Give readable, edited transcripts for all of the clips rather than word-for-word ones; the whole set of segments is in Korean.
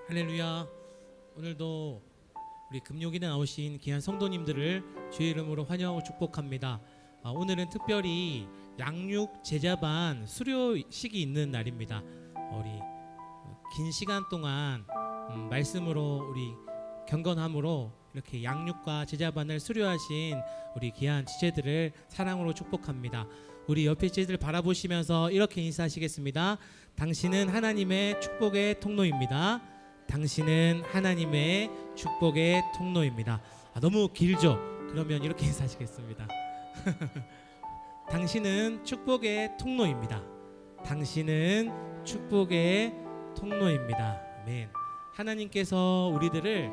할렐루야. 오늘도 우리 금요일에 나오신 귀한 성도님들을 주의 이름으로 환영하고 축복합니다. 오늘은 특별히 양육 제자반 수료식이 있는 날입니다. 우리 긴 시간 동안 말씀으로 우리 경건함으로 이렇게 양육과 제자반을 수료하신 우리 귀한 지체들을 사랑으로 축복합니다. 우리 옆에 지체들 바라보시면서 이렇게 인사하시겠습니다. 당신은 하나님의 축복의 통로입니다. 당신은 하나님의 축복의 통로입니다. 너무 길죠? 그러면 이렇게 인사하시겠습니다. 당신은 축복의 통로입니다. 당신은 축복의 통로입니다. 아멘. 하나님께서 우리들을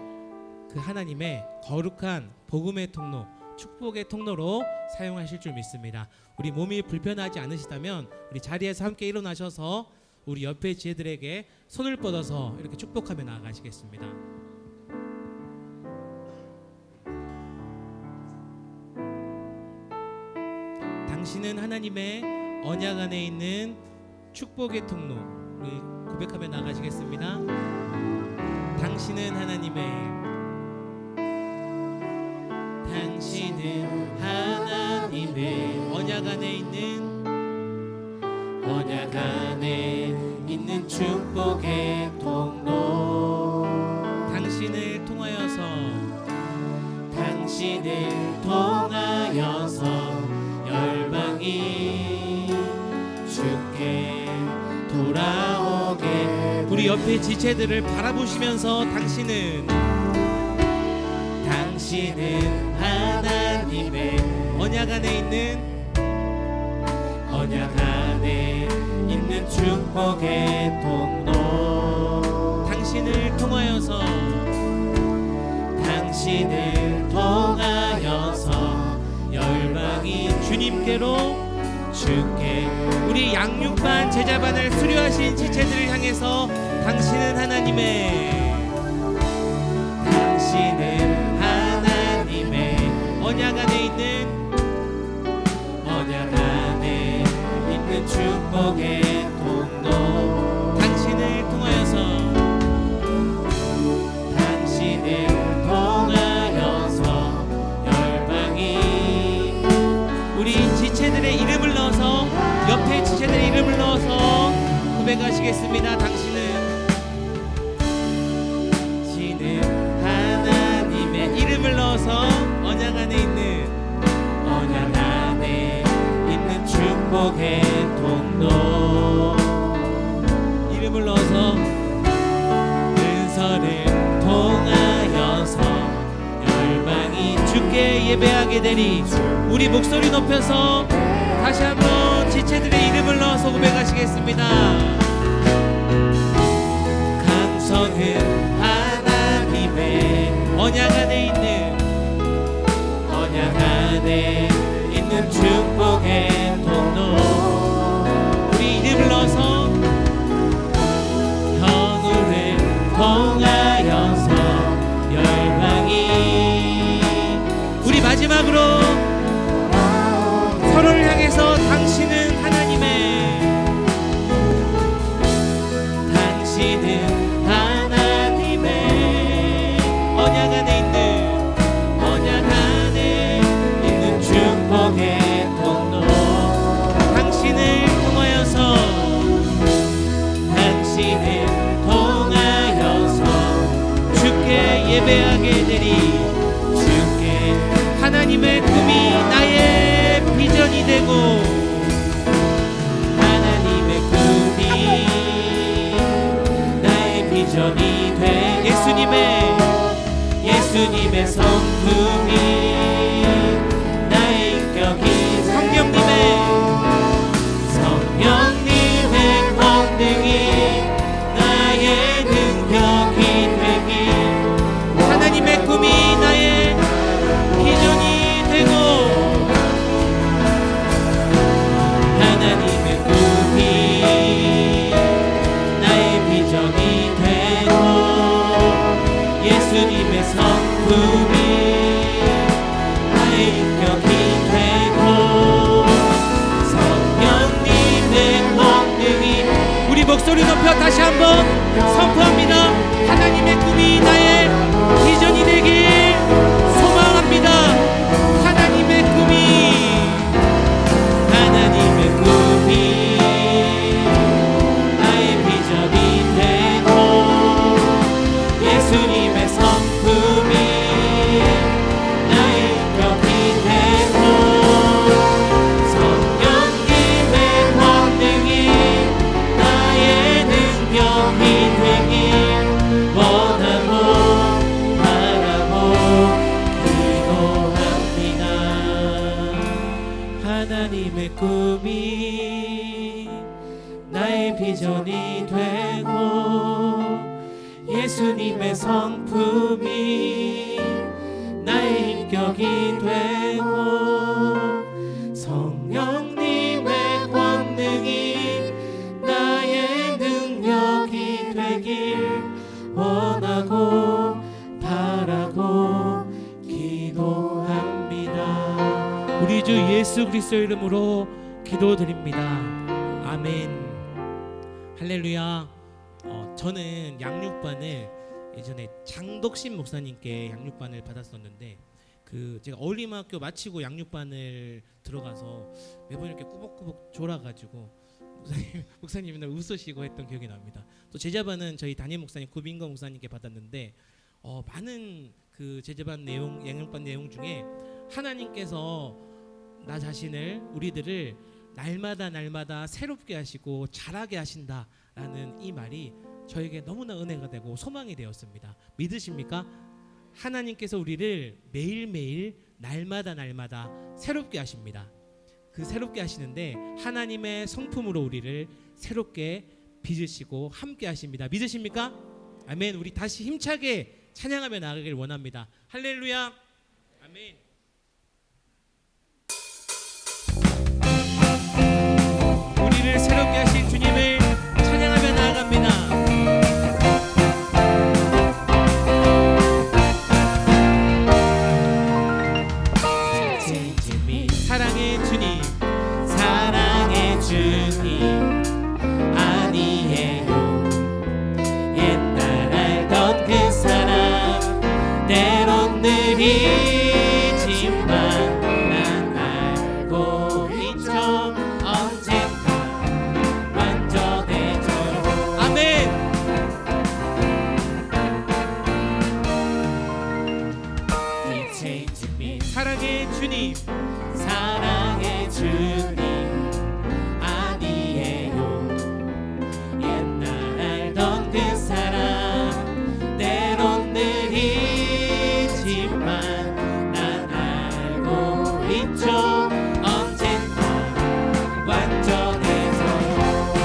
그 하나님의 거룩한 복음의 통로, 축복의 통로로 사용하실 줄 믿습니다. 우리 몸이 불편하지 않으시다면 우리 자리에서 함께 일어나셔서 우리 옆에 지혜들에게 손을 뻗어서 이렇게 축복하며 나아가시겠습니다. 당신은 하나님의 언약 안에 있는 축복의 통로. 우리 고백하며 나아가시겠습니다. 당신은 하나님의 언약 안에 있는 축복의 통로. 당신을 통하여서 열방이 주께 돌아오게. 우리 옆에 지체들을 바라보시면서 당신은 하나님의 언약 안에 있는 축복의 통로. 당신을 통하여서 열방이 주께. 우리 양육반 제자반을 수료하신 지체들을 향해서 당신은 하나님의 언약 안에 있는 축복의 통로. 당신을 통하여서 열방이. 우리 지체들의 이름을 넣어서, 옆에 지체들의 이름을 넣어서 고백하시겠습니다. 당신은 하나님의 이름을 넣어서 언약 안에 있는 축복의 통로. 이름을 넣어서 은서를 통하여서 열방이 주께 예배하게 되리. 우리 목소리 높여서 다시 한번 지체들의 이름을 넣어서 고백하시겠습니다. 감성은 하나님의 언약 안에 있는 축복의 통로. 우리 이름을 넣어서 현우를 통하여서 열방이. 우리 마지막으로 서로를 향해서 당신은 하나님의 언약 안에 있는 축복의 통로. 당신을 통하여서 주께 예배하게 되리. 주께 하나님의 꿈이 나의 비전이 되고, 하나님의 꿈이 나의 비전이 돼. 예수님의 성품이 나의 인격이, 성령님의 권능이 나의 능력이 되기. 하나님의 꿈이 나의 비전이 되고, 하나님의 꿈이 나의 비전이 되고, 예수님의 성품이 목소리 높여 다시 한번 선포합니다. 하나님의 꿈이 나의 비전이 되길 소망합니다. 하나님의 꿈이 나의 비전이 되고 예수님의 성품이 나의 인격이 되고 성령님의 권능이 나의 능력이 되길 원하고 바라고 기도합니다. 하나님의 꿈이 나의 비전이 되고 예수님의 성품이 나의 인격이 되고 성령님의 권능이 나의 능력이 되길 원하고 바라고 기도합니다. 우리 주 예수 그리스도의 이름으로 기도드립니다. 아멘. 할렐루야. 저는 양육반을 예전에 장덕신 목사님께 양육반을 받았었는데 제가 어울림학교 마치고 양육반을 들어가서 매번 이렇게 꾸벅꾸벅 졸아가지고 목사님이 날 웃으시고 했던 기억이 납니다. 또 제자반은 저희 담임 목사님 구빈거 목사님께 받았는데 많은 그 제자반 내용, 양육반 내용 중에 하나님께서 나 자신을 우리들을 날마다 새롭게 하시고 자라게 하신다라는 이 말이 저에게 너무나 은혜가 되고 소망이 되었습니다. 믿으십니까? 하나님께서 우리를 매일매일 날마다 새롭게 하십니다. 그 새롭게 하시는데 하나님의 성품으로 우리를 새롭게 빚으시고 함께 하십니다. 믿으십니까? 아멘. 우리 다시 힘차게 찬양하며 나아가길 원합니다. 할렐루야. 아멘. 우리를 새롭게 하신 주님을 찬양하며 나아갑니다. 사랑의 주님, 사랑의 주님 아니에요. 옛날 알던 그 사람 때론 느리지만 난 알고 있죠. 언젠가 완전해져요. 아멘. He changed me. 사랑의 주님, 사랑의 주님 아니에요. 옛날 알던 그 사람 때론 느리지만 난 알고 있죠. 언젠가 완전해져요.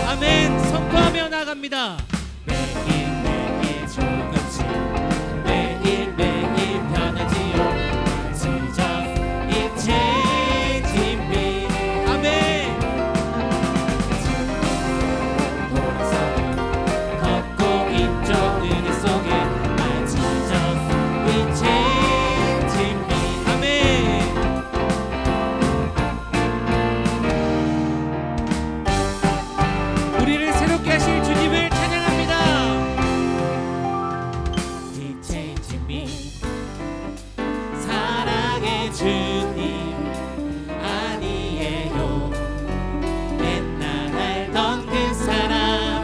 아멘. 선포하며 나갑니다. 매일매일 조금씩 매일매일 변하지요. 우리를 새롭게 하실 주님을 찬양합니다. He changed me. 사랑의 주님 아니에요. 옛날 알던 그 사람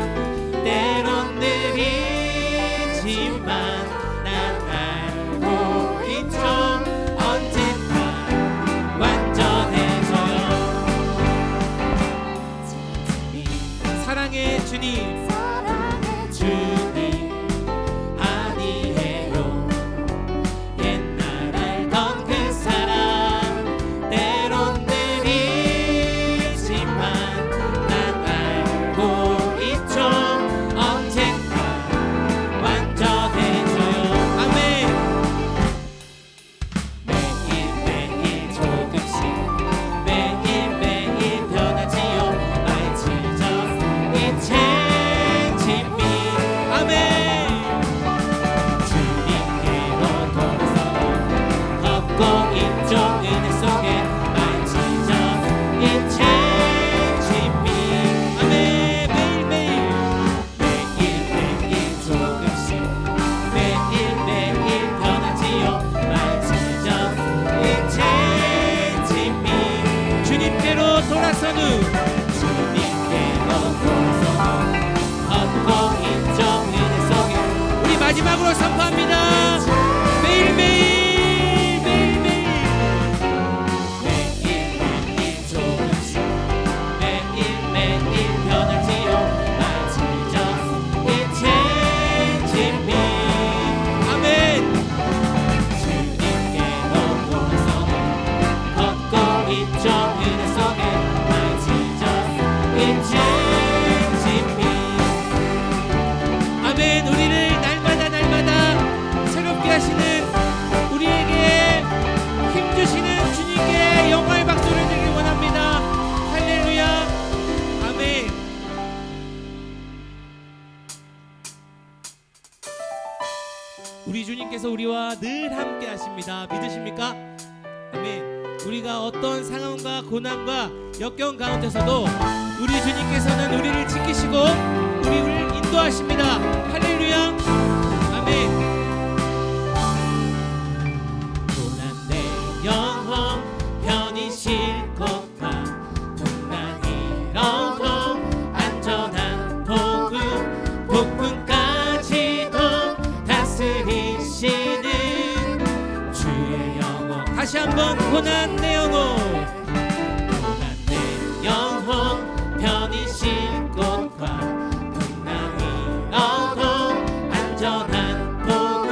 때론 느리지만 난 알고 있죠. 언젠가 완전해져요. 사랑의 주님, 사랑의 주님 아니에요. 옛날 알던 그 사람 때론 느리지만 난 알고 있죠. 언젠가 완전해져요. 아멘. 매일매일 조금씩 매일매일 변하지요. My Jesus, He changed me. 아멘. 우리 주님께서 우리와 늘 함께 하십니다. 믿으십니까? 아멘. 우리가 어떤 상황과 고난과 역경 가운데서도 우리 주님께서는 우리를 지키시고 우리를 인도하십니다. 할렐루야. 아멘. 고난 내 영혼 편히 쉴 것과 풍랑 이러고 안전한 복음 폭풍까지도 다스리시는 주의 영혼. 다시 한번 고난 내 영혼. 고난 내 영혼 편히 쉴 곳과 풍랑 이러고 안전한 복음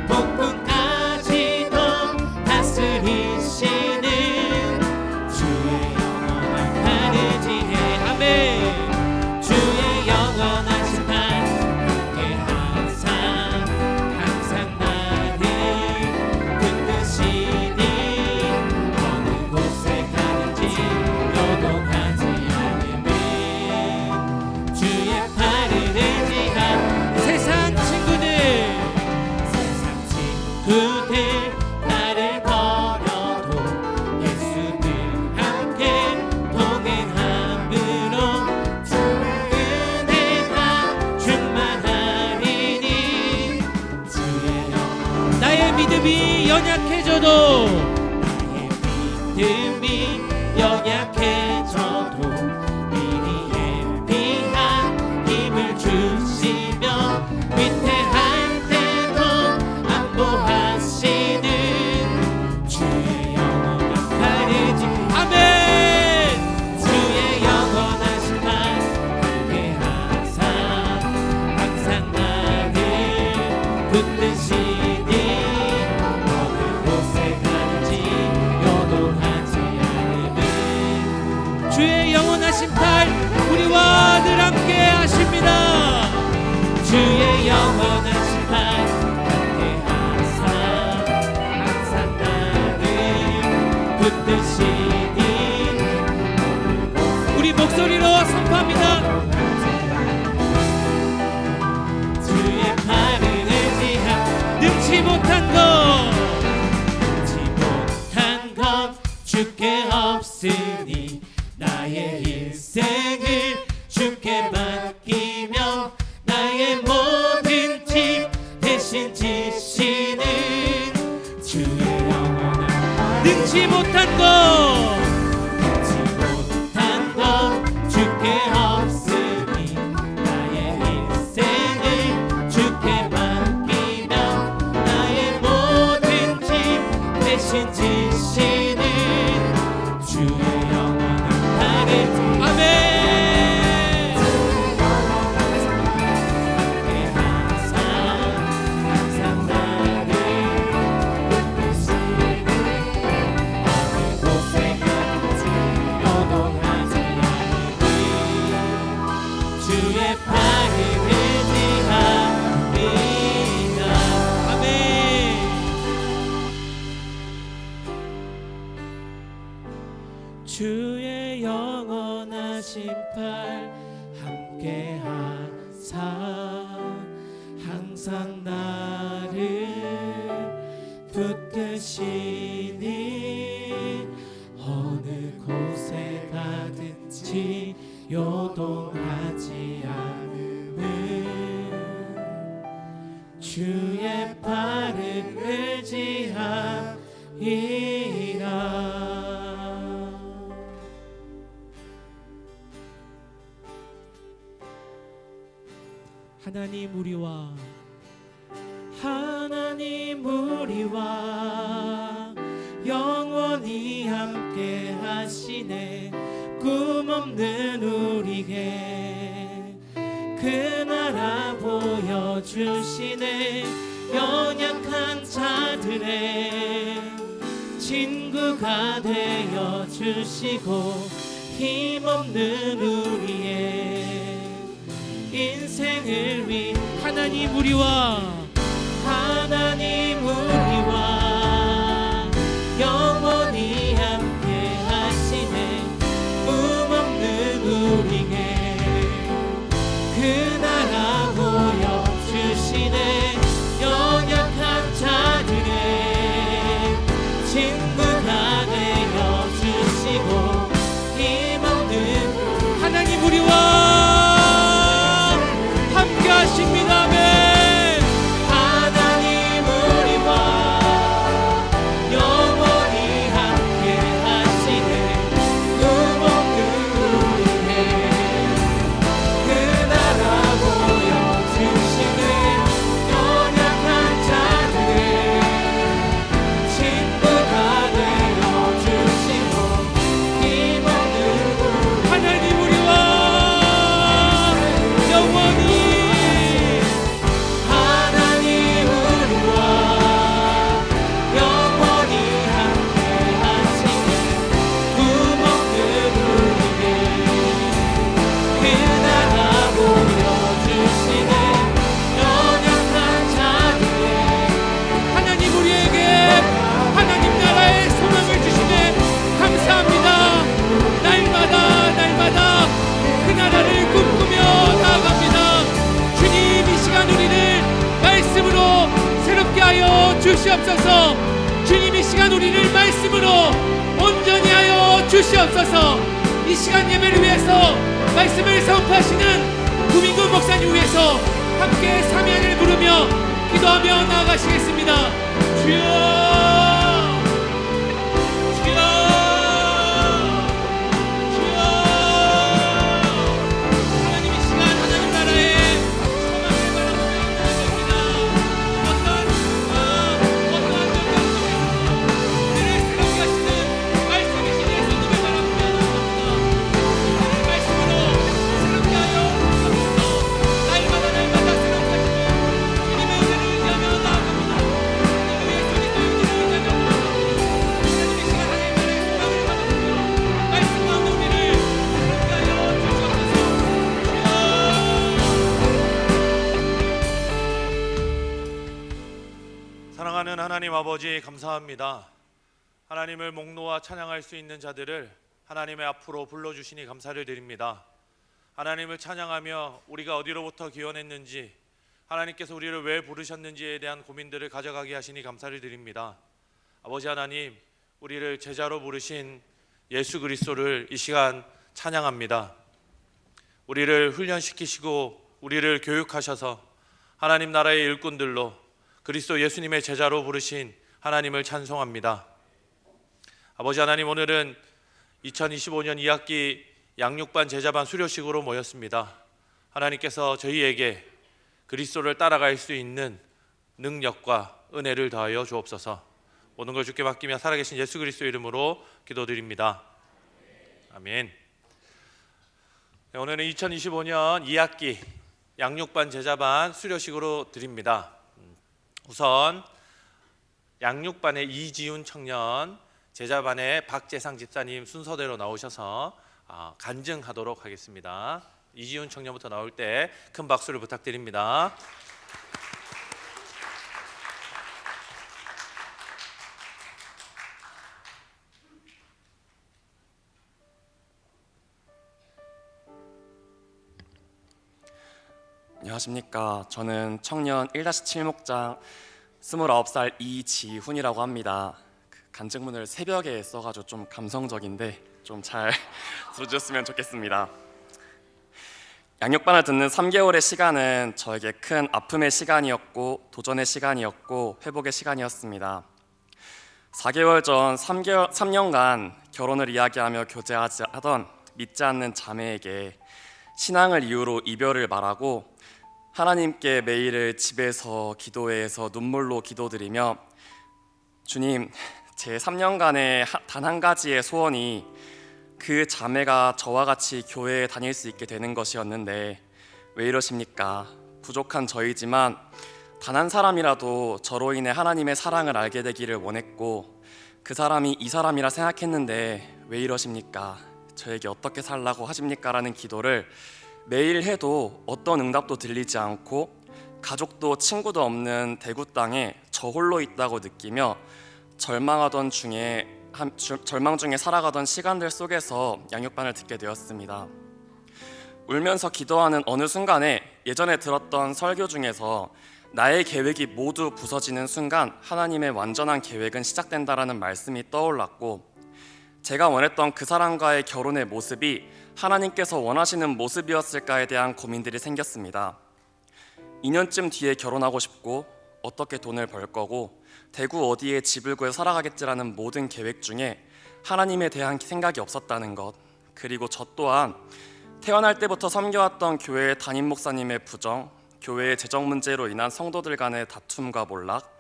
폭풍까지도 다스리시는 주의 영원한 파르지에. 아멘. 주의 영원하신 판 함께 항상 나를 붙드시니 어느 곳에 가든지 요동하지 않으면 주의 팔을 의지한 세상 친구들 나를 버려도 예수는 함께 동행함으로 은혜가 충만하리니 주의 영혼. 나의 믿음이 연약해져도 미리 예비한 힘을 주시며 위태할 때도 안보하시는 주의 영원한 파르지. 아멘. 주의 영원하신 판 함께 항상 나를 붙드시니 어느 곳에 가든지 요동하지 않으면 주의 영원하신 팔 우리와 늘 함께 하십니다. 주의 영원하신 팔 함께 항상 나를 붙드시니 우리 목소리로 선포합니다. 주의 팔을 의지한 능치 못한 것 주께 없으니 나의 일생을 주께 맡기며 나의 모든 짐 대신 지시는 주의 영원한 능치 못한 것 주께 없으니 나의 일생을 주께 맡기며 나의 모든 짐 대신 지시는 주의 영원한 파르지. 아멘. 주의 팔을 의지합니다. 아멘. 주의 영원하신 팔 함께 하사 항상 나를 붙드시니 어느 곳에 가든지 요동하지 않음은 주의 팔을 의지함이라. 하나님 우리와 영원히 함께 하시네. 꿈없는 우리에게 그 나라 보여주시네. 연약한 자들의 친구가 되어주시고 힘없는 우리의 인생을 위해 하나님 우리와 영원히 함께 하시네. 꿈없는 우리에게 그 나라 보여주시네. 연약 주시옵소서. 주님, 이 시간 우리를 말씀으로 온전히 하여 주시옵소서. 이 시간 예배를 위해서 말씀을 선포하시는 구민구 목사님 위해서 함께 사면을 부르며 기도하며 나아가시겠습니다. 주여, 사랑하는 하나님 아버지, 감사합니다. 하나님을 목놓아 찬양할 수 있는 자들을 하나님의 앞으로 불러주시니 감사를 드립니다. 하나님을 찬양하며 우리가 어디로부터 기원했는지, 하나님께서 우리를 왜 부르셨는지에 대한 고민들을 가져가게 하시니 감사를 드립니다. 아버지 하나님, 우리를 제자로 부르신 예수 그리스도를 이 시간 찬양합니다. 우리를 훈련시키시고 우리를 교육하셔서 하나님 나라의 일꾼들로 그리스도 예수님의 제자로 부르신 하나님을 찬송합니다. 아버지 하나님, 오늘은 2025년 2학기 양육반 제자반 수료식으로 모였습니다. 하나님께서 저희에게 그리스도를 따라갈 수 있는 능력과 은혜를 더하여 주옵소서. 모든 걸 주께 맡기며 살아계신 예수 그리스도 이름으로 기도드립니다. 아멘. 네, 오늘은 2025년 2학기 양육반 제자반 수료식으로 드립니다. 우선 양육반의 이지훈 청년, 제자반의 박재상 집사님 순서대로 나오셔서 간증하도록 하겠습니다. 이지훈 청년부터 나올 때 큰 박수를 부탁드립니다. 안녕하십니까. 저는 청년 1-7 목장 29살 이지훈이라고 합니다. 간증문을 새벽에 써가지고 좀 감성적인데 좀 잘 들어주셨으면 좋겠습니다. 양육반을 듣는 3개월의 시간은 저에게 큰 아픔의 시간이었고 도전의 시간이었고 회복의 시간이었습니다. 4개월 전 3년간 결혼을 이야기하며 교제하던 믿지 않는 자매에게 신앙을 이유로 이별을 말하고 하나님께 매일을 집에서 기도회에서 눈물로 기도드리며, 주님, 제 3년간의 단 한 가지의 소원이 그 자매가 저와 같이 교회에 다닐 수 있게 되는 것이었는데 왜 이러십니까? 부족한 저이지만 단 한 사람이라도 저로 인해 하나님의 사랑을 알게 되기를 원했고, 그 사람이 이 사람이라 생각했는데 왜 이러십니까? 저에게 어떻게 살라고 하십니까? 라는 기도를 매일 해도 어떤 응답도 들리지 않고 가족도 친구도 없는 대구 땅에 저 홀로 있다고 느끼며 절망 중에 살아가던 시간들 속에서 양육반을 듣게 되었습니다. 울면서 기도하는 어느 순간에 예전에 들었던 설교 중에서 나의 계획이 모두 부서지는 순간 하나님의 완전한 계획은 시작된다라는 말씀이 떠올랐고, 제가 원했던 그 사람과의 결혼의 모습이 하나님께서 원하시는 모습이었을까에 대한 고민들이 생겼습니다. 2년쯤 뒤에 결혼하고 싶고 어떻게 돈을 벌 거고 대구 어디에 집을 구해 살아가겠지라는 모든 계획 중에 하나님에 대한 생각이 없었다는 것, 그리고 저 또한 태어날 때부터 섬겨왔던 교회의 담임 목사님의 부정, 교회의 재정 문제로 인한 성도들 간의 다툼과 몰락,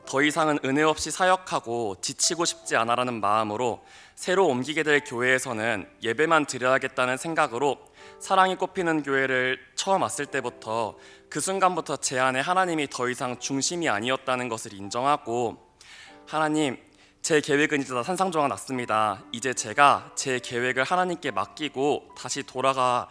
더 이상은 은혜 없이 사역하고 지치고 싶지 않아라는 마음으로 새로 옮기게 될 교회에서는 예배만 드려야겠다는 생각으로 사랑이 꽃피는 교회를 처음 왔을 때부터 그 순간부터 제 안에 하나님이 더 이상 중심이 아니었다는 것을 인정하고, 하나님, 제 계획은 이제 다 산상조각 났습니다. 이제 제가 제 계획을 하나님께 맡기고 다시 돌아가기를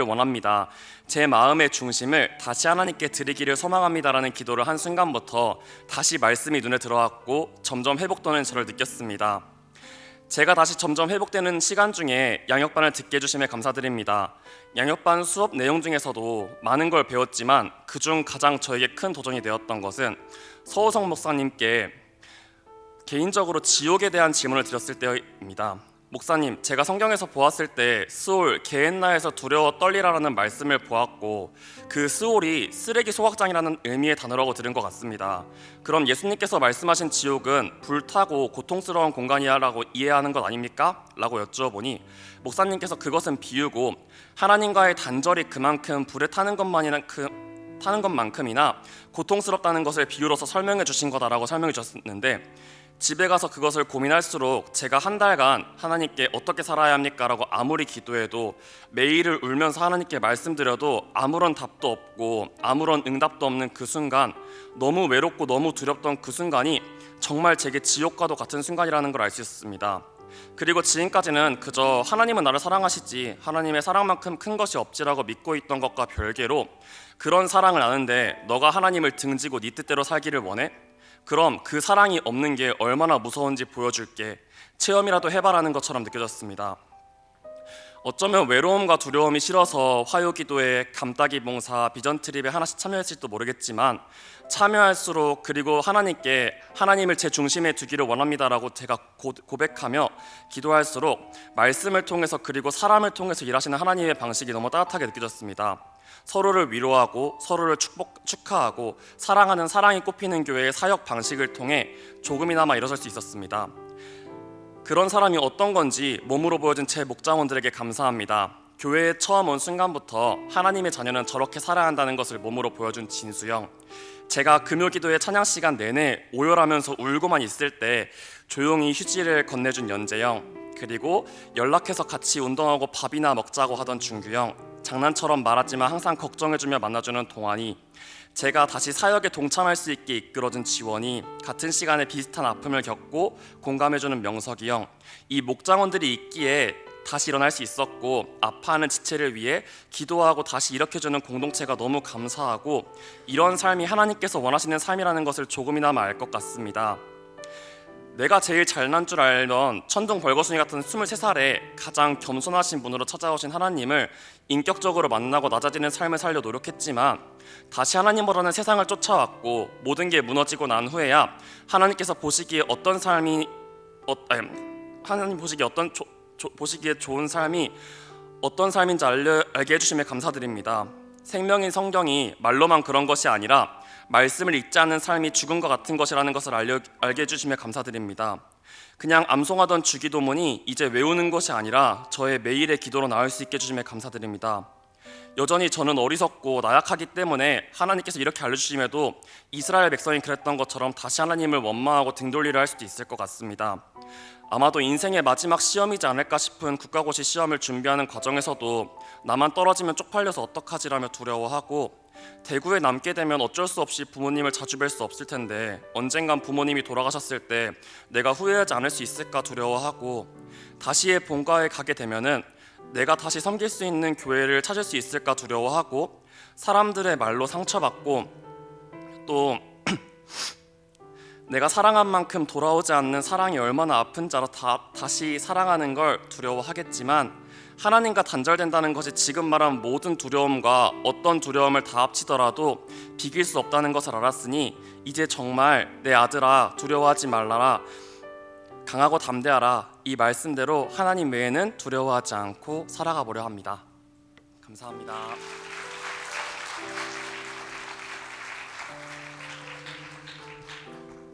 원합니다. 제 마음의 중심을 다시 하나님께 드리기를 소망합니다라는 기도를 한 순간부터 다시 말씀이 눈에 들어왔고 점점 회복되는 저를 느꼈습니다. 제가 다시 점점 회복되는 시간 중에 양육반을 듣게 해주심에 감사드립니다. 양육반 수업 내용 중에서도 많은 걸 배웠지만 그중 가장 저에게 큰 도전이 되었던 것은 서우성 목사님께 개인적으로 지옥에 대한 질문을 드렸을 때입니다. 목사님, 제가 성경에서 보았을 때 스올, 게헨나에서 두려워 떨리라라는 말씀을 보았고 그 스올이 쓰레기 소각장이라는 의미의 단어라고 들은 것 같습니다. 그럼 예수님께서 말씀하신 지옥은 불타고 고통스러운 공간이라고 이해하는 것 아닙니까? 라고 여쭈어보니 목사님께서 그것은 비유고 하나님과의 단절이 그만큼 불에 타는 것만큼이나 고통스럽다는 것을 비유로서 설명해 주신 거다라고 설명해 주셨는데, 집에 가서 그것을 고민할수록 제가 한 달간 하나님께 어떻게 살아야 합니까? 라고 아무리 기도해도 매일을 울면서 하나님께 말씀드려도 아무런 답도 없고 아무런 응답도 없는 그 순간, 너무 외롭고 너무 두렵던 그 순간이 정말 제게 지옥과도 같은 순간이라는 걸 알 수 있었습니다. 그리고 지금까지는 그저 하나님은 나를 사랑하시지, 하나님의 사랑만큼 큰 것이 없지라고 믿고 있던 것과 별개로, 그런 사랑을 아는데 너가 하나님을 등지고 네 뜻대로 살기를 원해? 그럼 그 사랑이 없는 게 얼마나 무서운지 보여줄게, 체험이라도 해봐라는 것처럼 느껴졌습니다. 어쩌면 외로움과 두려움이 싫어서 화요기도회, 감따기 봉사, 비전 트립에 하나씩 참여했을지도 모르겠지만 참여할수록, 그리고 하나님께 하나님을 제 중심에 두기를 원합니다라고 제가 고백하며 기도할수록 말씀을 통해서 그리고 사람을 통해서 일하시는 하나님의 방식이 너무 따뜻하게 느껴졌습니다. 서로를 위로하고 서로를 축하하고 사랑하는 사랑이 꽃피는 교회의 사역 방식을 통해 조금이나마 일어설 수 있었습니다. 그런 사람이 어떤 건지 몸으로 보여준 제 목장원들에게 감사합니다. 교회에 처음 온 순간부터 하나님의 자녀는 저렇게 살아야 한다는 것을 몸으로 보여준 진수형, 제가 금요기도회 찬양 시간 내내 오열하면서 울고만 있을 때 조용히 휴지를 건네준 연재형, 그리고 연락해서 같이 운동하고 밥이나 먹자고 하던 준규형, 장난처럼 말하지만 항상 걱정해주며 만나주는 동환이, 제가 다시 사역에 동참할 수 있게 이끌어준 지원이, 같은 시간에 비슷한 아픔을 겪고 공감해주는 명석이 형, 이 목장원들이 있기에 다시 일어날 수 있었고 아파하는 지체를 위해 기도하고 다시 일으켜주는 공동체가 너무 감사하고, 이런 삶이 하나님께서 원하시는 삶이라는 것을 조금이나마 알 것 같습니다. 내가 제일 잘난 줄 알던 천둥 벌거숭이 같은 23살에 가장 겸손하신 분으로 찾아오신 하나님을 인격적으로 만나고 낮아지는 삶을 살려 노력했지만 다시 하나님으로는 세상을 쫓아왔고 모든 게 무너지고 난 후에야 하나님께서 보시기에 어떤 삶이 하나님 보시기에 좋은 삶이 어떤 삶인지 알게 해주심에 감사드립니다. 생명인 성경이 말로만 그런 것이 아니라 말씀을 읽지 않는 삶이 죽음과 같은 것이라는 것을 알게 해주심에 감사드립니다. 그냥 암송하던 주기도문이 이제 외우는 것이 아니라 저의 매일의 기도로 나올 수 있게 해주심에 감사드립니다. 여전히 저는 어리석고 나약하기 때문에 하나님께서 이렇게 알려주심에도 이스라엘 백성이 그랬던 것처럼 다시 하나님을 원망하고 등돌리려 할 수도 있을 것 같습니다. 아마도 인생의 마지막 시험이지 않을까 싶은 국가고시 시험을 준비하는 과정에서도 나만 떨어지면 쪽팔려서 어떡하지라며 두려워하고, 대구에 남게 되면 어쩔 수 없이 부모님을 자주 뵐 수 없을 텐데 언젠간 부모님이 돌아가셨을 때 내가 후회하지 않을 수 있을까 두려워하고, 다시의 본가에 가게 되면은 내가 다시 섬길 수 있는 교회를 찾을 수 있을까 두려워하고, 사람들의 말로 상처받고 또 내가 사랑한 만큼 돌아오지 않는 사랑이 얼마나 아픈지 알아 다시 사랑하는 걸 두려워하겠지만, 하나님과 단절된다는 것이 지금 말한 모든 두려움과 어떤 두려움을 다 합치더라도 비길 수 없다는 것을 알았으니 이제 정말 내 아들아 두려워하지 말라라, 강하고 담대하라, 이 말씀대로 하나님 외에는 두려워하지 않고 살아가 보려 합니다. 감사합니다.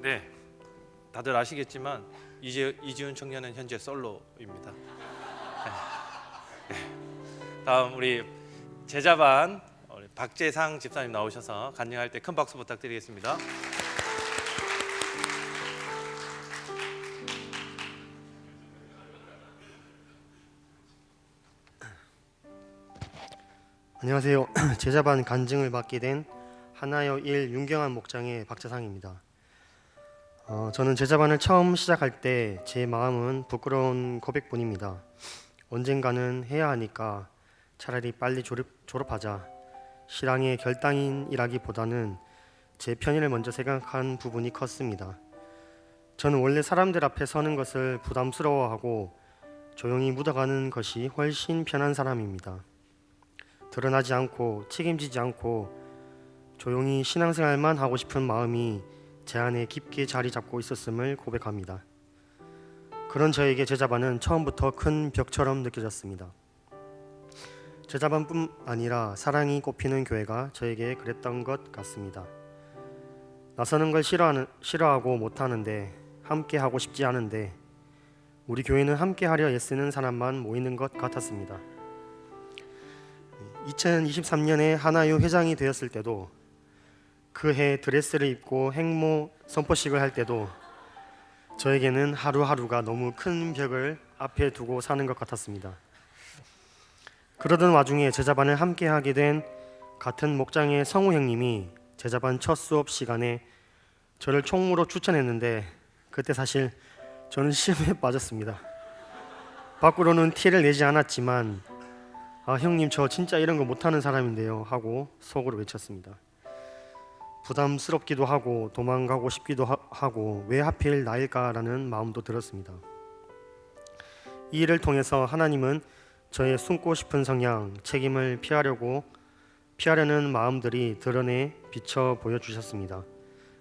네, 다들 아시겠지만 이지훈 청년은 현재 솔로입니다. 네. 다음 우리 제자반 박재상 집사님 나오셔서 간증할 때 큰 박수 부탁드리겠습니다. 안녕하세요. 제자반 간증을 맡게 된 하나여 1 윤경한 목장의 박재상입니다. 저는 제자반을 처음 시작할 때 제 마음은 부끄러운 고백뿐입니다. 언젠가는 해야 하니까 차라리 빨리 졸업하자, 실앙의 결단이라기보다는 제 편의를 먼저 생각한 부분이 컸습니다. 저는 원래 사람들 앞에 서는 것을 부담스러워하고 조용히 묻어가는 것이 훨씬 편한 사람입니다. 드러나지 않고 책임지지 않고 조용히 신앙생활만 하고 싶은 마음이 제 안에 깊게 자리 잡고 있었음을 고백합니다. 그런 저에게 제자반은 처음부터 큰 벽처럼 느껴졌습니다. 제자반뿐 아니라 사랑이 꽃피는 교회가 저에게 그랬던 것 같습니다. 나서는 걸 싫어하고 못하는데, 함께 하고 싶지 않은데, 우리 교회는 함께 하려 애쓰는 사람만 모이는 것 같았습니다. 2023년에 하나요 회장이 되었을 때도, 그 해 드레스를 입고 행모 선포식을 할 때도 저에게는 하루하루가 너무 큰 벽을 앞에 두고 사는 것 같았습니다. 그러던 와중에 제자반을 함께 하게 된 같은 목장의 성우 형님이 제자반 첫 수업 시간에 저를 총무로 추천했는데, 그때 사실 저는 시험에 빠졌습니다. 밖으로는 티를 내지 않았지만 형님 저 진짜 이런 거 못하는 사람인데요 하고 속으로 외쳤습니다. 부담스럽기도 하고 도망가고 싶기도 하고 왜 하필 나일까라는 마음도 들었습니다. 이 일을 통해서 하나님은 저의 숨고 싶은 성향, 책임을 피하려는 마음들이 드러내 비춰 보여주셨습니다.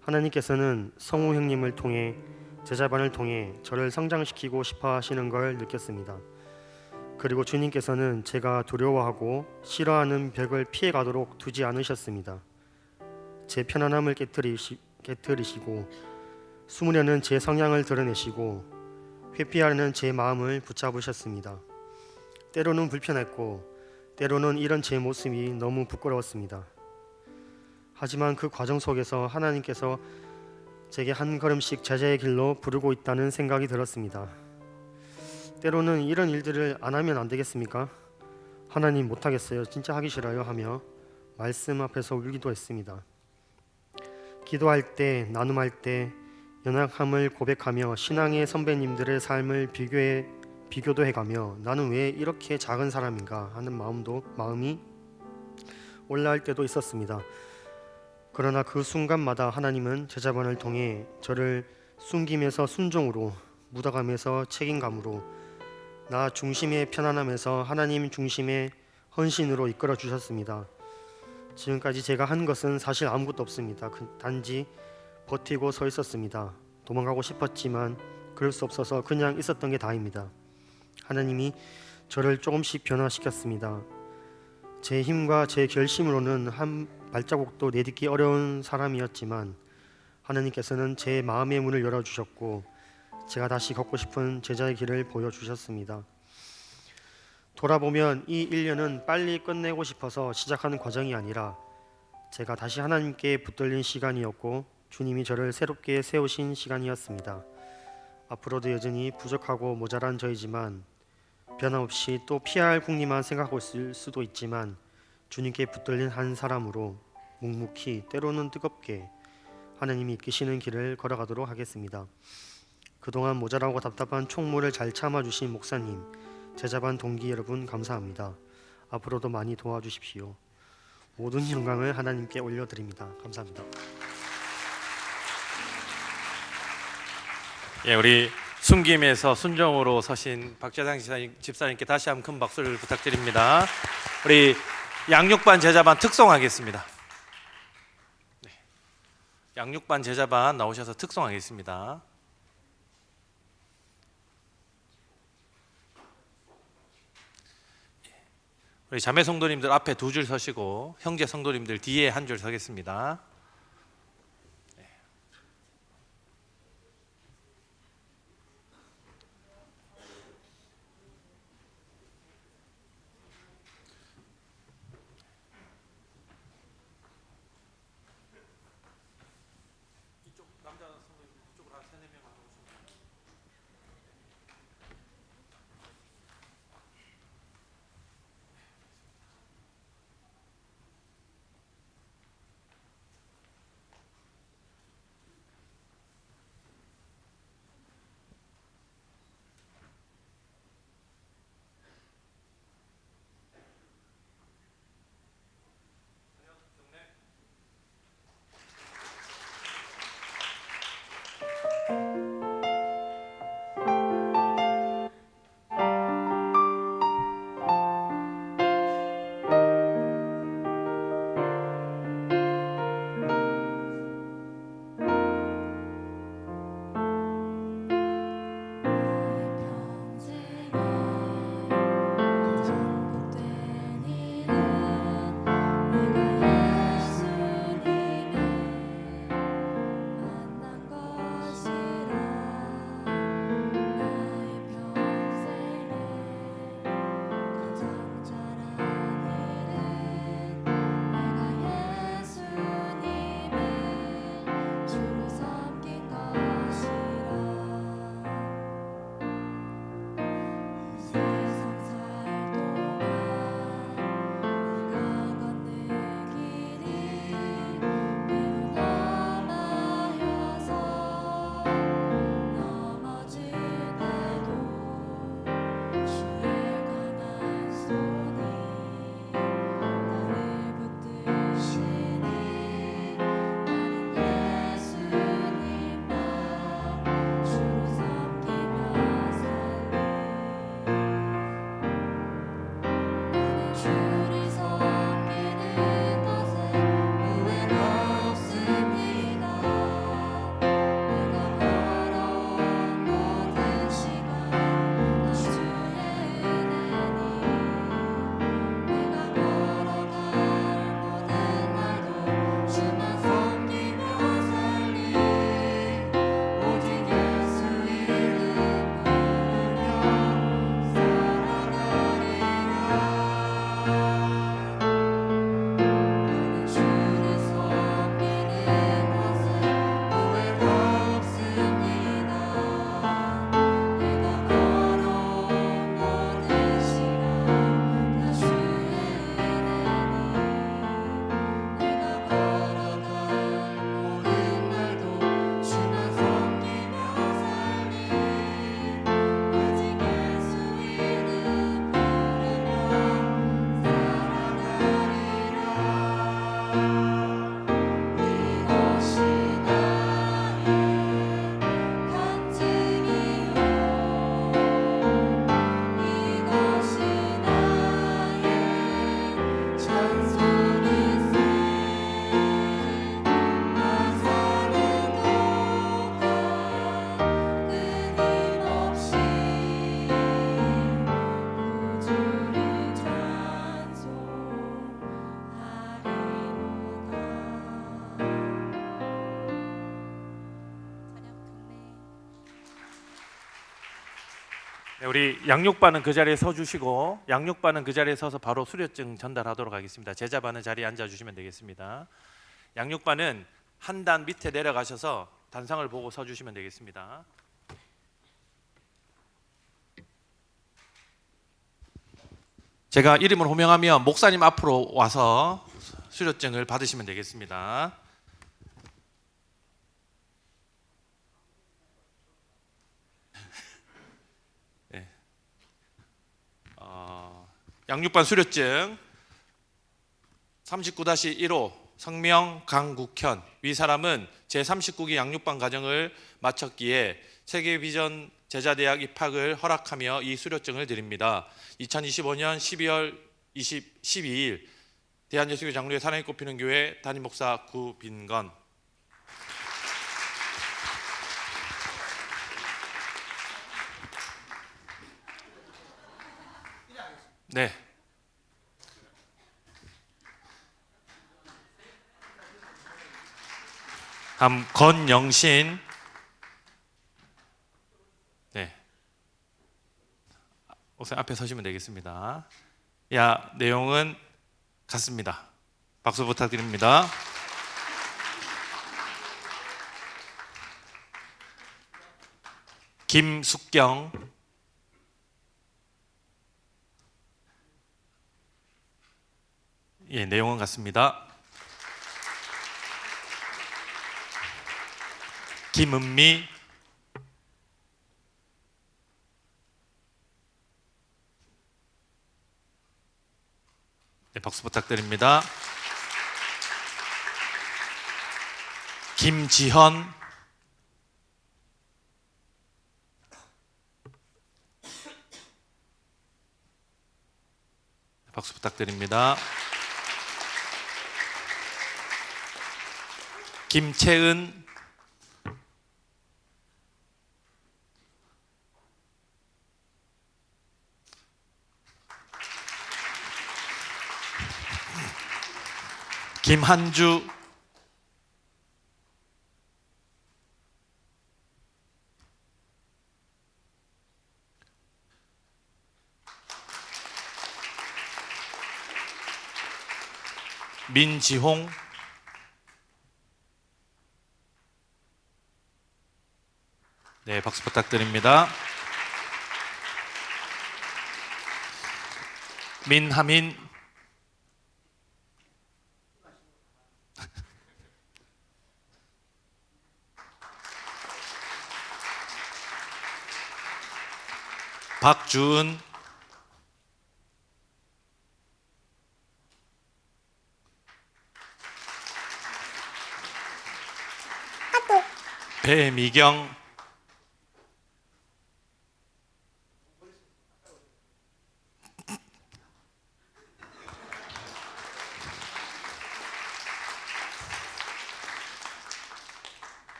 하나님께서는 성우 형님을 통해 제자반을 통해 저를 성장시키고 싶어 하시는 걸 느꼈습니다. 그리고 주님께서는 제가 두려워하고 싫어하는 벽을 피해가도록 두지 않으셨습니다. 제 편안함을 깨뜨리시고 숨으려는 제 성향을 드러내시고 회피하려는 제 마음을 붙잡으셨습니다. 때로는 불편했고 때로는 이런 제 모습이 너무 부끄러웠습니다. 하지만 그 과정 속에서 하나님께서 제게 한 걸음씩 제자의 길로 부르고 있다는 생각이 들었습니다. 때로는 이런 일들을 안 하면 안 되겠습니까? 하나님 못하겠어요. 진짜 하기 싫어요 하며 말씀 앞에서 울기도 했습니다. 기도할 때, 나눔할 때 연약함을 고백하며 신앙의 선배님들의 삶을 비교도 해가며 나는 왜 이렇게 작은 사람인가 하는 마음이 올라올 때도 있었습니다. 그러나 그 순간마다 하나님은 제자반을 통해 저를 숨김에서 순종으로, 묻어감에서 책임감으로, 나 중심의 편안함에서 하나님 중심의 헌신으로 이끌어 주셨습니다. 지금까지 제가 한 것은 사실 아무것도 없습니다. 단지 버티고 서 있었습니다. 도망가고 싶었지만 그럴 수 없어서 그냥 있었던 게 다입니다. 하나님이 저를 조금씩 변화시켰습니다. 제 힘과 제 결심으로는 한 발자국도 내딛기 어려운 사람이었지만 하나님께서는 제 마음의 문을 열어주셨고 제가 다시 걷고 싶은 제자의 길을 보여주셨습니다. 돌아보면 이 1년은 빨리 끝내고 싶어서 시작하는 과정이 아니라 제가 다시 하나님께 붙들린 시간이었고 주님이 저를 새롭게 세우신 시간이었습니다. 앞으로도 여전히 부족하고 모자란 저이지만 변함없이 또 피할 궁리만 생각하고 있을 수도 있지만 주님께 붙들린 한 사람으로 묵묵히 때로는 뜨겁게 하나님이 이끄시는 길을 걸어가도록 하겠습니다. 그동안 모자라고 답답한 총무를 잘 참아주신 목사님, 제자반 동기 여러분 감사합니다. 앞으로도 많이 도와주십시오. 모든 영광을 하나님께 올려드립니다. 감사합니다. 예, 우리 숨김에서 순종으로 서신 박재상 집사님께 다시 한번 큰 박수를 부탁드립니다. 우리 양육반 제자반 특송하겠습니다. 네. 양육반 제자반 나오셔서 특송하겠습니다. 우리 자매 성도님들 앞에 두 줄 서시고 형제 성도님들 뒤에 한 줄 서겠습니다. 네, 우리 양육반은 그 자리에 서 주시고 양육반은 그 자리에 서서 바로 수료증 전달하도록 하겠습니다. 제자반은 자리에 앉아 주시면 되겠습니다. 양육반은 한 단 밑에 내려가셔서 단상을 보고 서 주시면 되겠습니다. 제가 이름을 호명하면 목사님 앞으로 와서 수료증을 받으시면 되겠습니다. 네. 양육반 수료증 39-1호 성명 강국현. 위 사람은 제39기 양육반 과정을 마쳤기에 세계비전 제자대학 입학을 허락하며 이 수료증을 드립니다. 2025년 12월 12일 대한예수교 장로의 사랑이 꼽히는 교회 담임 목사 구빈건. 네. 다음 건영신. 네. 목사님 앞에 서시면 되겠습니다. 내용은 같습니다. 박수 부탁드립니다. 김숙경. 내용은 같습니다. 김은미. 네, 박수 부탁드립니다. 김지현. 박수 부탁드립니다. 김채은. 김한주. 민지홍. 네, 박수 부탁드립니다. 민하민. 박주은. 배미경.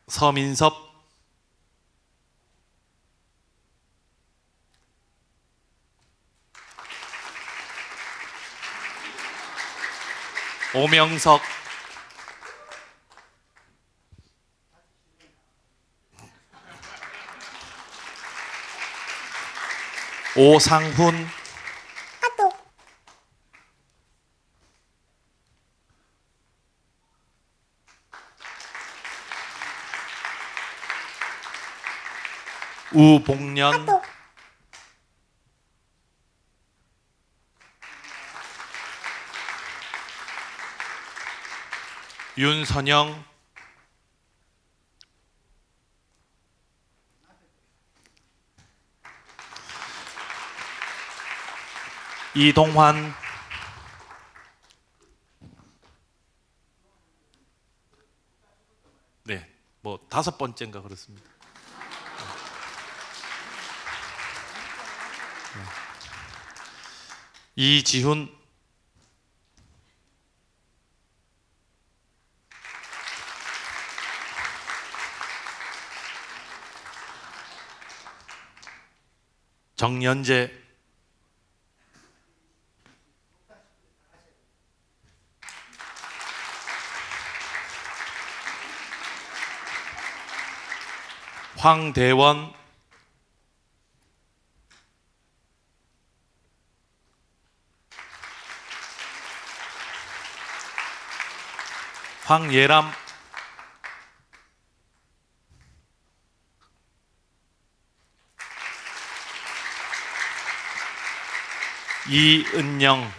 서민섭. 오명석. 오상훈. 우복년. 윤선영. 이동환. 네, 뭐 5번째인가 그렇습니다. 이지훈. 정연재. 황대원. 황예람, 이은영,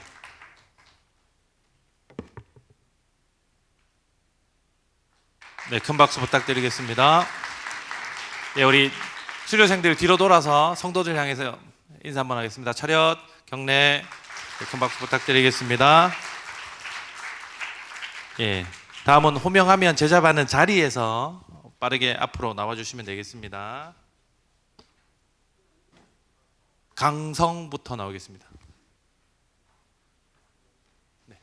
네, 큰 박수 부탁드리겠습니다. 예, 우리 수료생들 뒤로 돌아서 성도들 향해서 인사 한번 하겠습니다. 차렷, 경례, 네, 큰 박수 부탁드리겠습니다. 예, 다음은 호명하면 제자받는 자리에서 빠르게 앞으로 나와주시면 되겠습니다. 강성부터 나오겠습니다. 네.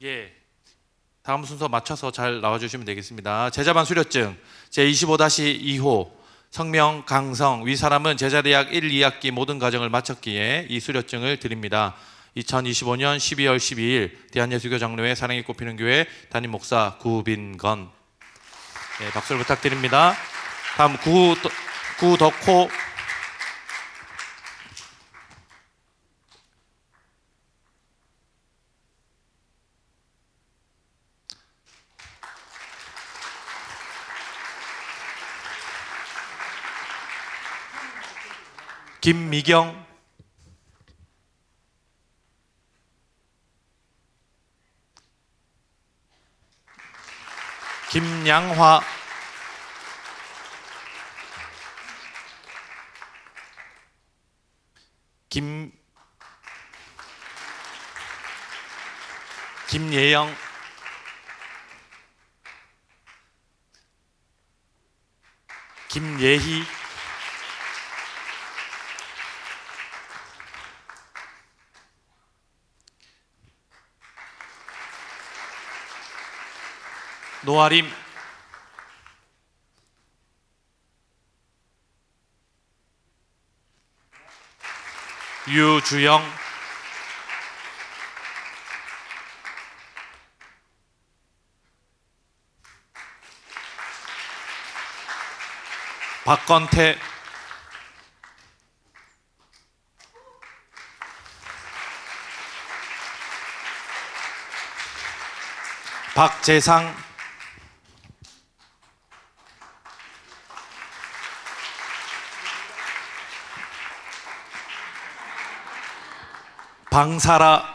예. 다음 순서 맞춰서 잘 나와주시면 되겠습니다. 제자반 수료증 제25-2호 성명 강성 위 사람은 제자대학 1, 2학기 모든 과정을 마쳤기에 이 수료증을 드립니다. 2025년 12월 12일 대한예수교 장로회 사랑이 꽃피는 교회 담임 목사 구빈건. 네, 박수를 부탁드립니다. 다음 구덕호 김미경, 김양화, 김예영, 김예희, 노아림, 유주영, 박건태, 박재상, 방사라,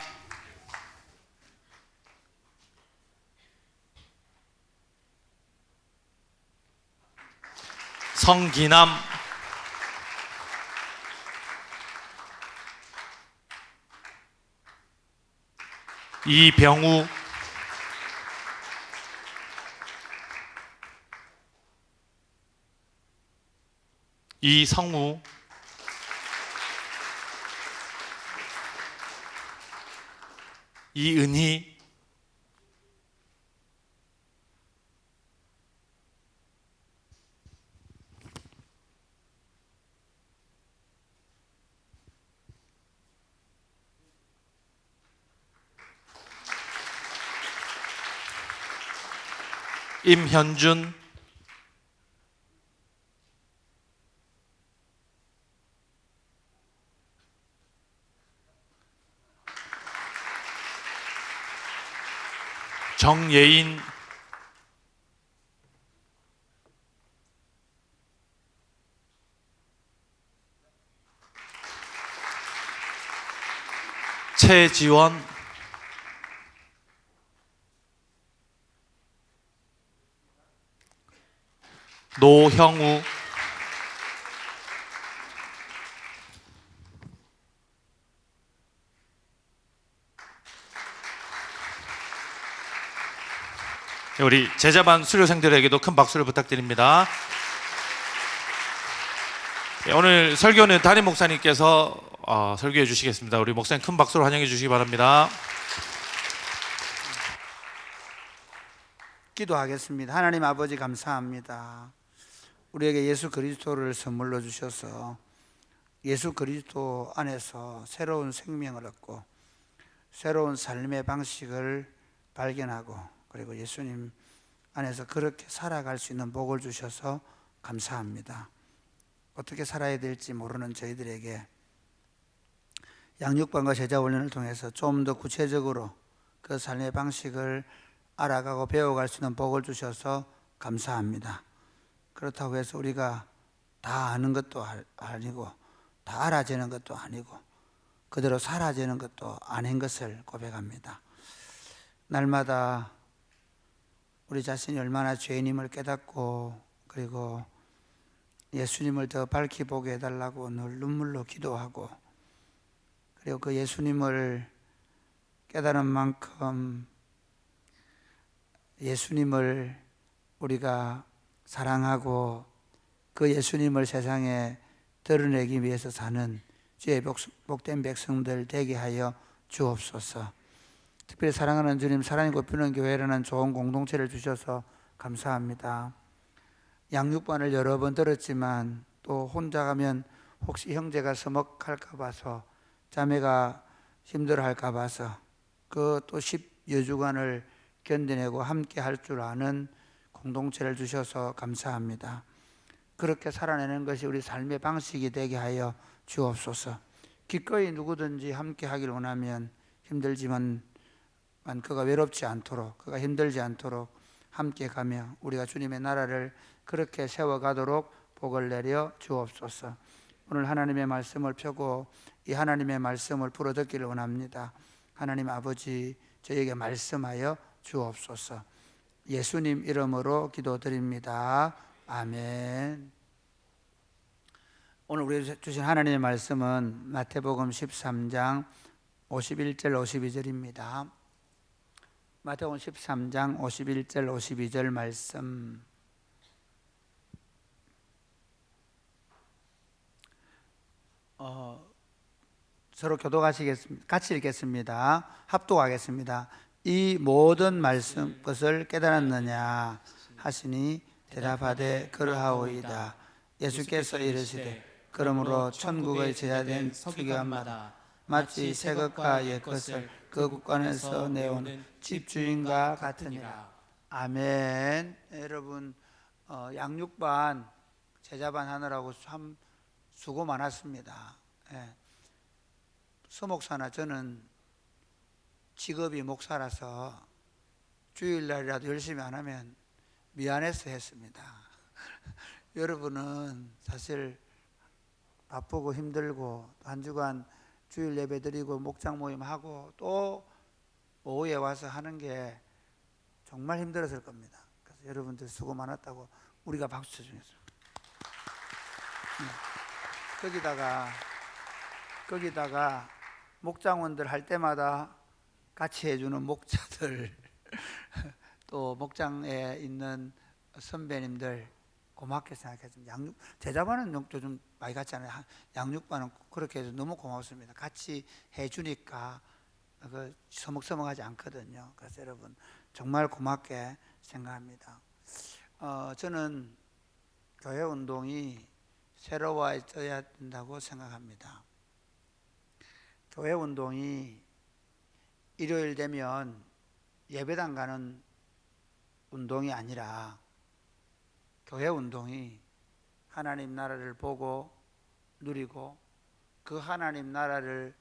성기남, 이병우, 이성우, 이은희, 임현준, 정예인, 최지원, 노형우, 우리 제자반 수료생들에게도 큰 박수를 부탁드립니다. 오늘 설교는 담임 목사님께서 설교해 주시겠습니다. 우리 목사님 큰 박수로 환영해 주시기 바랍니다. 기도하겠습니다. 하나님 아버지 감사합니다. 우리에게 예수 그리스도를 선물로 주셔서 예수 그리스도 안에서 새로운 생명을 얻고 새로운 삶의 방식을 발견하고 그리고 예수님 안에서 그렇게 살아갈 수 있는 복을 주셔서 감사합니다. 어떻게 살아야 될지 모르는 저희들에게 양육반과 제자 훈련을 통해서 좀 더 구체적으로 그 삶의 방식을 알아가고 배워갈 수 있는 복을 주셔서 감사합니다. 그렇다고 해서 우리가 다 아는 것도 아니고 다 알아지는 것도 아니고 그대로 사라지는 것도 아닌 것을 고백합니다. 날마다 우리 자신이 얼마나 죄인임을 깨닫고 그리고 예수님을 더 밝히 보게 해달라고 늘 눈물로 기도하고 그리고 그 예수님을 깨달은 만큼 예수님을 우리가 사랑하고 그 예수님을 세상에 드러내기 위해서 사는 주의 복된 백성들 되게 하여 주옵소서. 특별히 사랑하는 주님, 사랑이 곱히는 교회라는 좋은 공동체를 주셔서 감사합니다. 양육반을 여러 번 들었지만 또 혼자 가면 혹시 형제가 서먹할까 봐서 자매가 힘들어할까 봐서 그 또 10여 주간을 견뎌내고 함께 할 줄 아는 공동체를 주셔서 감사합니다. 그렇게 살아내는 것이 우리 삶의 방식이 되게 하여 주옵소서. 기꺼이 누구든지 함께 하길 원하면 힘들지만 그가 외롭지 않도록 그가 힘들지 않도록 함께 가며 우리가 주님의 나라를 그렇게 세워가도록 복을 내려 주옵소서. 오늘 하나님의 말씀을 펴고 이 하나님의 말씀을 풀어듣기를 원합니다. 하나님 아버지 저에게 말씀하여 주옵소서. 예수님 이름으로 기도드립니다. 아멘. 오늘 우리 주신 하나님의 말씀은 마태복음 13장 51절 52절입니다. 마태복음 13장 51절 52절 말씀. 서로 교독하시겠습니다. 같이 읽겠습니다. 합독하겠습니다. 이 모든 말씀 것을 깨달았느냐 하시니 대답하되 그러하오이다. 예수께서 이르시되 그러므로 천국의 제자된 서기관마다 마치 새 것과 옛 것을 그 국간에서 내오는 집주인과 같으니라. 아멘. 여러분 양육반 제자반 하느라고 참 수고 많았습니다. 서목사나 저는 직업이 목사라서 주일날이라도 열심히 안 하면 미안해서 했습니다. 여러분은 사실 바쁘고 힘들고 한 주간 주일 예배 드리고 목장 모임하고 또 오후에 와서 하는 게 정말 힘들었을 겁니다. 그래서 여러분들 수고 많았다고 우리가 박수 쳐주겠습니다. 거기다가 목장원들 할 때마다 같이 해주는 목자들 또 목장에 있는 선배님들 고맙게 생각했습니다. 제자반은 좀 많이 갔잖아요. 양육반은 그렇게 해서 너무 고맙습니다. 같이 해주니까 서먹서먹하지 않거든요. 그래서 여러분 정말 고맙게 생각합니다. 저는 교회 운동이 새로워져야 된다고 생각합니다. 교회 운동이 일요일 되면 예배당 가는 운동이 아니라 교회 운동이 하나님 나라를 보고 누리고 그 하나님 나라를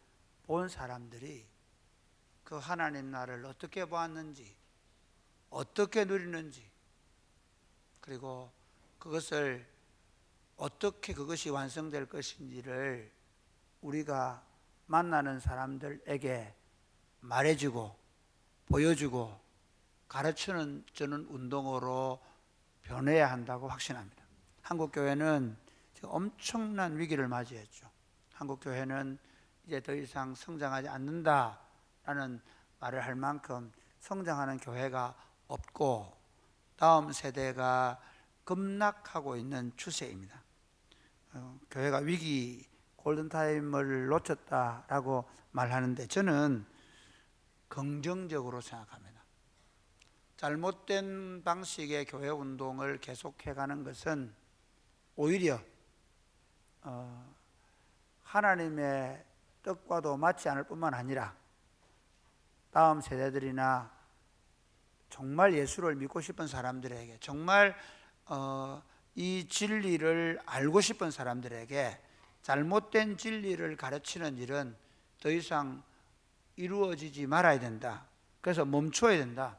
본 사람들이 그 하나님 나라를 어떻게 보았는지 어떻게 누리는지 그리고 그것을 어떻게 그것이 완성될 것인지를 우리가 만나는 사람들에게 말해주고 보여주고 가르치는 저는 운동으로 변해야 한다고 확신합니다. 한국교회는 지금 엄청난 위기를 맞이했죠. 한국교회는 이제 더 이상 성장하지 않는다라는 말을 할 만큼 성장하는 교회가 없고 다음 세대가 급락하고 있는 추세입니다. 교회가 위기 골든타임을 놓쳤다라고 말하는데 저는 긍정적으로 생각합니다. 잘못된 방식의 교회 운동을 계속해가는 것은 오히려 하나님의 뜻과도 맞지 않을 뿐만 아니라 다음 세대들이나 정말 예수를 믿고 싶은 사람들에게 정말 이 진리를 알고 싶은 사람들에게 잘못된 진리를 가르치는 일은 더 이상 이루어지지 말아야 된다. 그래서 멈춰야 된다.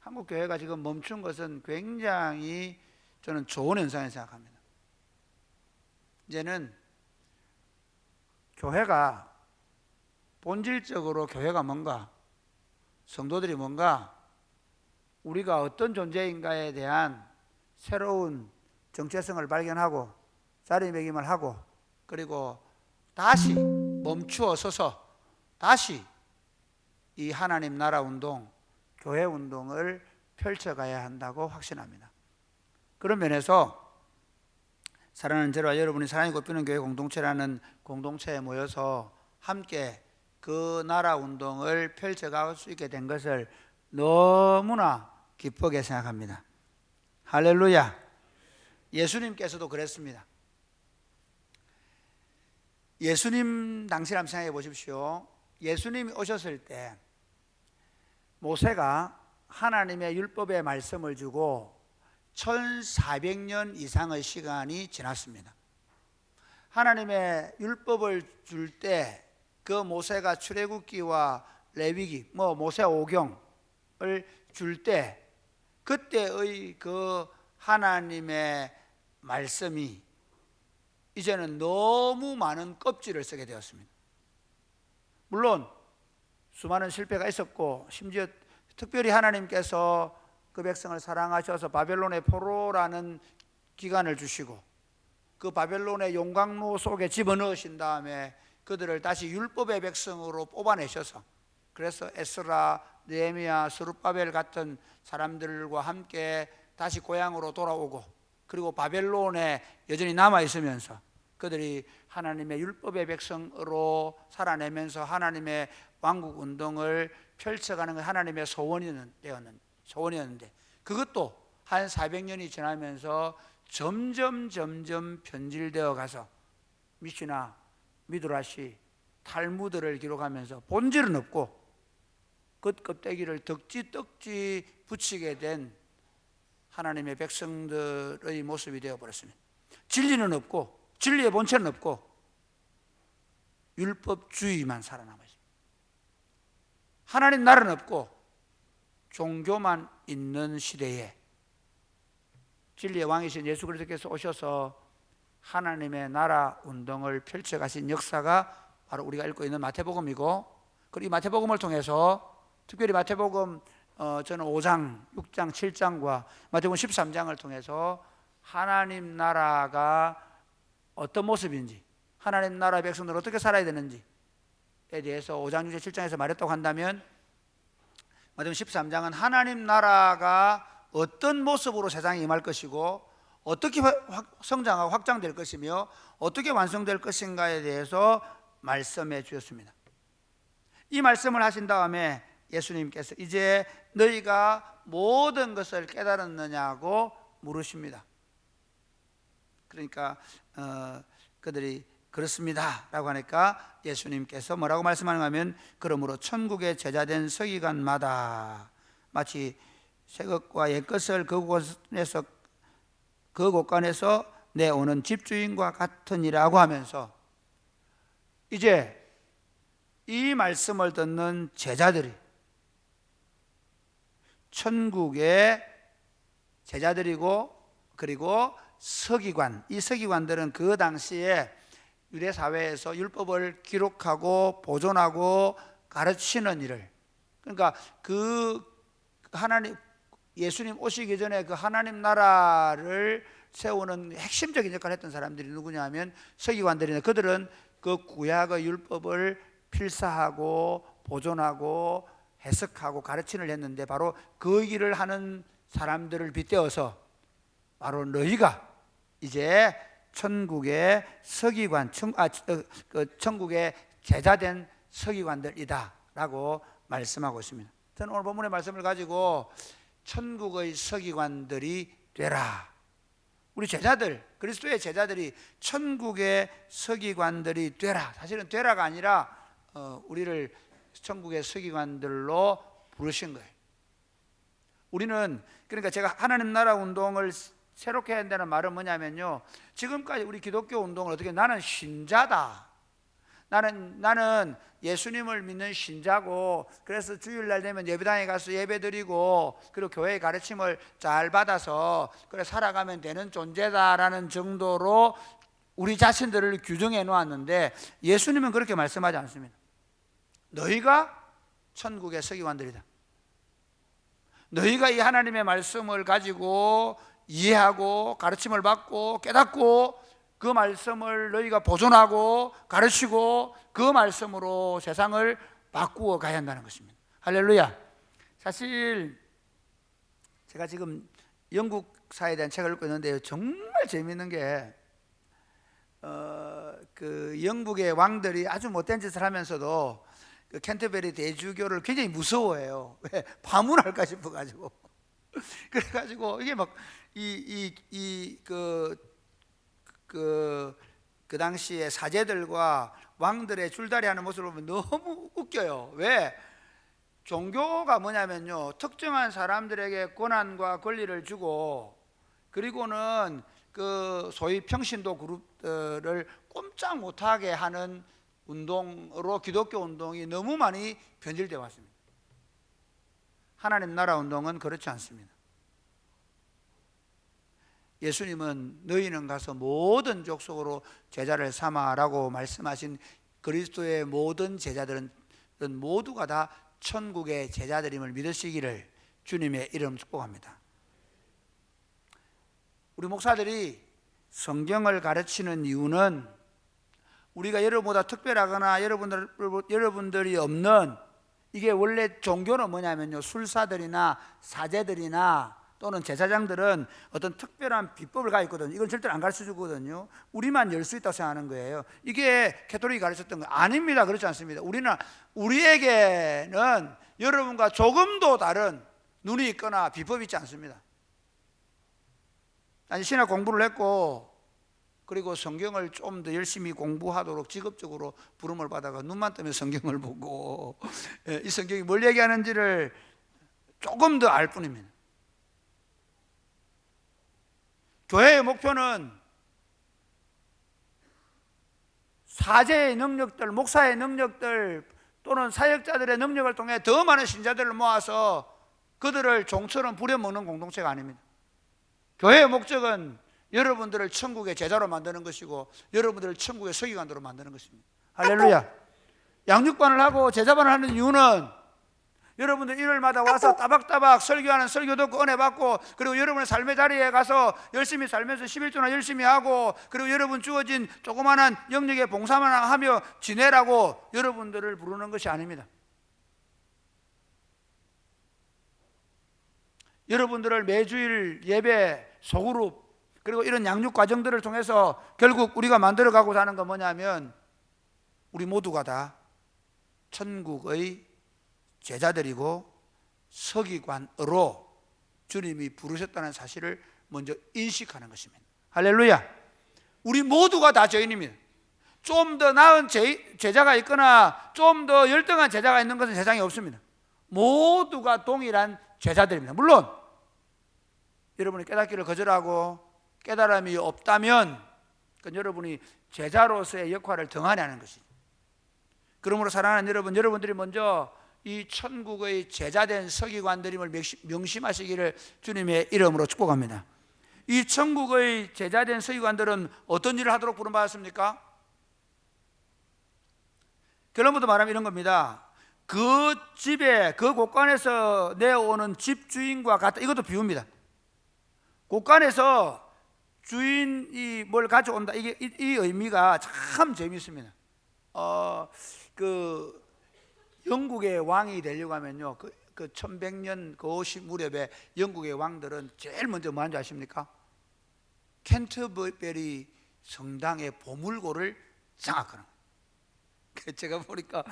한국 교회가 지금 멈춘 것은 굉장히 저는 좋은 현상이라고 생각합니다. 이제는 교회가 본질적으로 교회가 뭔가, 성도들이 뭔가, 우리가 어떤 존재인가에 대한 새로운 정체성을 발견하고 자리매김을 하고, 그리고 다시 멈추어 서서 다시 이 하나님 나라 운동, 교회 운동을 펼쳐가야 한다고 확신합니다. 그런 면에서 사랑하는 저와 여러분이 사랑이 꽃피는 교회 공동체라는 공동체에 모여서 함께 그 나라 운동을 펼쳐갈 수 있게 된 것을 너무나 기쁘게 생각합니다. 할렐루야. 예수님께서도 그랬습니다. 예수님 당시를 한번 생각해 보십시오. 예수님이 오셨을 때 모세가 하나님의 율법의 말씀을 주고 1400년 이상의 시간이 지났습니다. 하나님의 율법을 줄 때 그 모세가 출애굽기와 레위기, 모세 오경을 줄 때 그때의 그 하나님의 말씀이 이제는 너무 많은 껍질을 쓰게 되었습니다. 물론 수많은 실패가 있었고, 심지어 특별히 하나님께서 그 백성을 사랑하셔서 바벨론의 포로라는 기간을 주시고 그 바벨론의 용광로 속에 집어넣으신 다음에 그들을 다시 율법의 백성으로 뽑아내셔서, 그래서 에스라, 느헤미야, 스룹바벨 같은 사람들과 함께 다시 고향으로 돌아오고, 그리고 바벨론에 여전히 남아있으면서 그들이 하나님의 율법의 백성으로 살아내면서 하나님의 왕국 운동을 펼쳐가는 게 하나님의 소원이었는데 그것도 한 400년이 지나면서 점점 변질되어 가서 미시나, 미드라시, 탈무드를 기록하면서 본질은 없고 그 껍데기를 떡지 붙이게 된 하나님의 백성들의 모습이 되어버렸습니다. 진리는 없고 진리의 본체는 없고 율법주의만 살아남아 있습니다. 하나님 나라는 없고 종교만 있는 시대에 진리의 왕이신 예수 그리스도께서 오셔서 하나님의 나라 운동을 펼쳐가신 역사가 바로 우리가 읽고 있는 마태복음이고, 그리고 이 마태복음을 통해서 특별히 마태복음 저는 5장, 6장, 7장과 마태복음 13장을 통해서 하나님 나라가 어떤 모습인지, 하나님 나라의 백성들은 어떻게 살아야 되는지에 대해서 5장, 6장, 7장에서 말했다고 한다면 마태복음 13장은 하나님 나라가 어떤 모습으로 세상에 임할 것이고 어떻게 성장하고 확장될 것이며 어떻게 완성될 것인가에 대해서 말씀해 주셨습니다. 이 말씀을 하신 다음에 예수님께서 이제 너희가 모든 것을 깨달았느냐고 물으십니다. 그러니까 그들이 그렇습니다 라고 하니까 예수님께서 뭐라고 말씀하는가 하면, 그러므로 천국의 제자된 서기관마다 마치 새것과 옛것을 그 곳간에서 내오는 집주인과 같으니라고 하면서, 이제 이 말씀을 듣는 제자들이 천국의 제자들이고, 그리고 서기관, 이 서기관들은 그 당시에 유대사회에서 율법을 기록하고 보존하고 가르치는 일을, 그러니까 그 하나님, 예수님 오시기 전에 그 하나님 나라를 세우는 핵심적인 역할을 했던 사람들이 누구냐 하면 서기관들인데, 그들은 그 구약의 율법을 필사하고 보존하고 해석하고 가르치는 일을 했는데, 바로 그 일을 하는 사람들을 빗대어서 바로 너희가 이제 천국의 서기관, 천국의 제자된 서기관들이다 라고 말씀하고 있습니다. 저는 오늘 본문의 말씀을 가지고 천국의 서기관들이 되라, 우리 제자들, 그리스도의 제자들이 천국의 서기관들이 되라, 사실은 되라가 아니라 우리를 천국의 서기관들로 부르신 거예요. 우리는, 그러니까 제가 하나님 나라 운동을 새롭게 해야 한다는 말은 뭐냐면요, 지금까지 우리 기독교 운동을 어떻게, 나는 신자다, 나는 예수님을 믿는 신자고, 그래서 주일날 되면 예배당에 가서 예배드리고, 그리고 교회의 가르침을 잘 받아서 그래 살아가면 되는 존재다라는 정도로 우리 자신들을 규정해 놓았는데, 예수님은 그렇게 말씀하지 않습니다. 너희가 천국의 서기관들이다. 너희가 이 하나님의 말씀을 가지고 이해하고 가르침을 받고 깨닫고, 그 말씀을 너희가 보존하고 가르치고, 그 말씀으로 세상을 바꾸어 가야 한다는 것입니다. 할렐루야. 사실 제가 지금 영국사에 대한 책을 읽고 있는데요, 정말 재미있는 게 그 영국의 왕들이 아주 못된 짓을 하면서도 그 캔터베리 대주교를 굉장히 무서워해요. 왜? 파문할까 싶어가지고. 그래가지고 이게 막 그 당시에 사제들과 왕들의 줄다리하는 모습을 보면 너무 웃겨요. 왜? 종교가 뭐냐면요, 특정한 사람들에게 권한과 권리를 주고, 그리고는 그 소위 평신도 그룹들을 꼼짝 못하게 하는 운동으로 기독교 운동이 너무 많이 변질되어 왔습니다. 하나님 나라 운동은 그렇지 않습니다. 예수님은 너희는 가서 모든 족속으로 제자를 삼아라고 말씀하신 그리스도의 모든 제자들은 모두가 다 천국의 제자들임을 믿으시기를 주님의 이름 축복합니다. 우리 목사들이 성경을 가르치는 이유는 우리가 여러분보다 특별하거나 여러분들이 없는, 이게 원래 종교는 뭐냐면요, 술사들이나 사제들이나 또는 제사장들은 어떤 특별한 비법을 가지고 있거든요. 이건 절대로 안 가르쳐 주거든요. 우리만 열 수 있다고 생각하는 거예요. 이게 캐톨릭이 가르쳤던 거 아닙니다. 그렇지 않습니다. 우리에게는 여러분과 조금도 다른 눈이 있거나 비법이 있지 않습니다. 아니, 신학 공부를 했고, 그리고 성경을 좀 더 열심히 공부하도록 직업적으로 부름을 받아가 눈만 뜨면 성경을 보고 이 성경이 뭘 얘기하는지를 조금 더 알 뿐입니다. 교회의 목표는 사제의 능력들, 목사의 능력들 또는 사역자들의 능력을 통해 더 많은 신자들을 모아서 그들을 종처럼 부려먹는 공동체가 아닙니다. 교회의 목적은 여러분들을 천국의 제자로 만드는 것이고, 여러분들을 천국의 서기관으로 만드는 것입니다. 할렐루야. 양육반을 하고 제자반을 하는 이유는 여러분들 일요일마다 와서 따박따박 설교하는 설교 듣고 은혜 받고, 그리고 여러분의 삶의 자리에 가서 열심히 살면서 11조나 열심히 하고, 그리고 여러분 주어진 조그마한 영역에 봉사만 하며 지내라고 여러분들을 부르는 것이 아닙니다. 여러분들을 매주일 예배, 소그룹, 그리고 이런 양육 과정들을 통해서 결국 우리가 만들어가고자 하는 건 뭐냐면, 우리 모두가 다 천국의 제자들이고 서기관으로 주님이 부르셨다는 사실을 먼저 인식하는 것입니다. 할렐루야. 우리 모두가 다 죄인입니다. 좀 더 나은 제자가 있거나 좀 더 열등한 제자가 있는 것은 세상에 없습니다. 모두가 동일한 제자들입니다. 물론 여러분이 깨닫기를 거절하고 깨달음이 없다면 그건 여러분이 제자로서의 역할을 등한히 하는 것이죠. 그러므로 사랑하는 여러분, 여러분들이 먼저 이 천국의 제자된 서기관들임을 명심하시기를 주님의 이름으로 축복합니다. 이 천국의 제자된 서기관들은 어떤 일을 하도록 부름받았습니까? 결론부터 말하면 이런 겁니다. 그 집에, 그 곳간에서 내어오는 집주인과 같다. 이것도 비유입니다. 곳간에서 주인이 뭘 가져온다. 이 의미가 참 재미있습니다. 그 영국의 왕이 되려고 하면요, 그 1100년 그 50 무렵에 영국의 왕들은 제일 먼저 뭐 하는지 아십니까? 캔터베리 성당의 보물고를 장악하는 거예요. 제가 보니까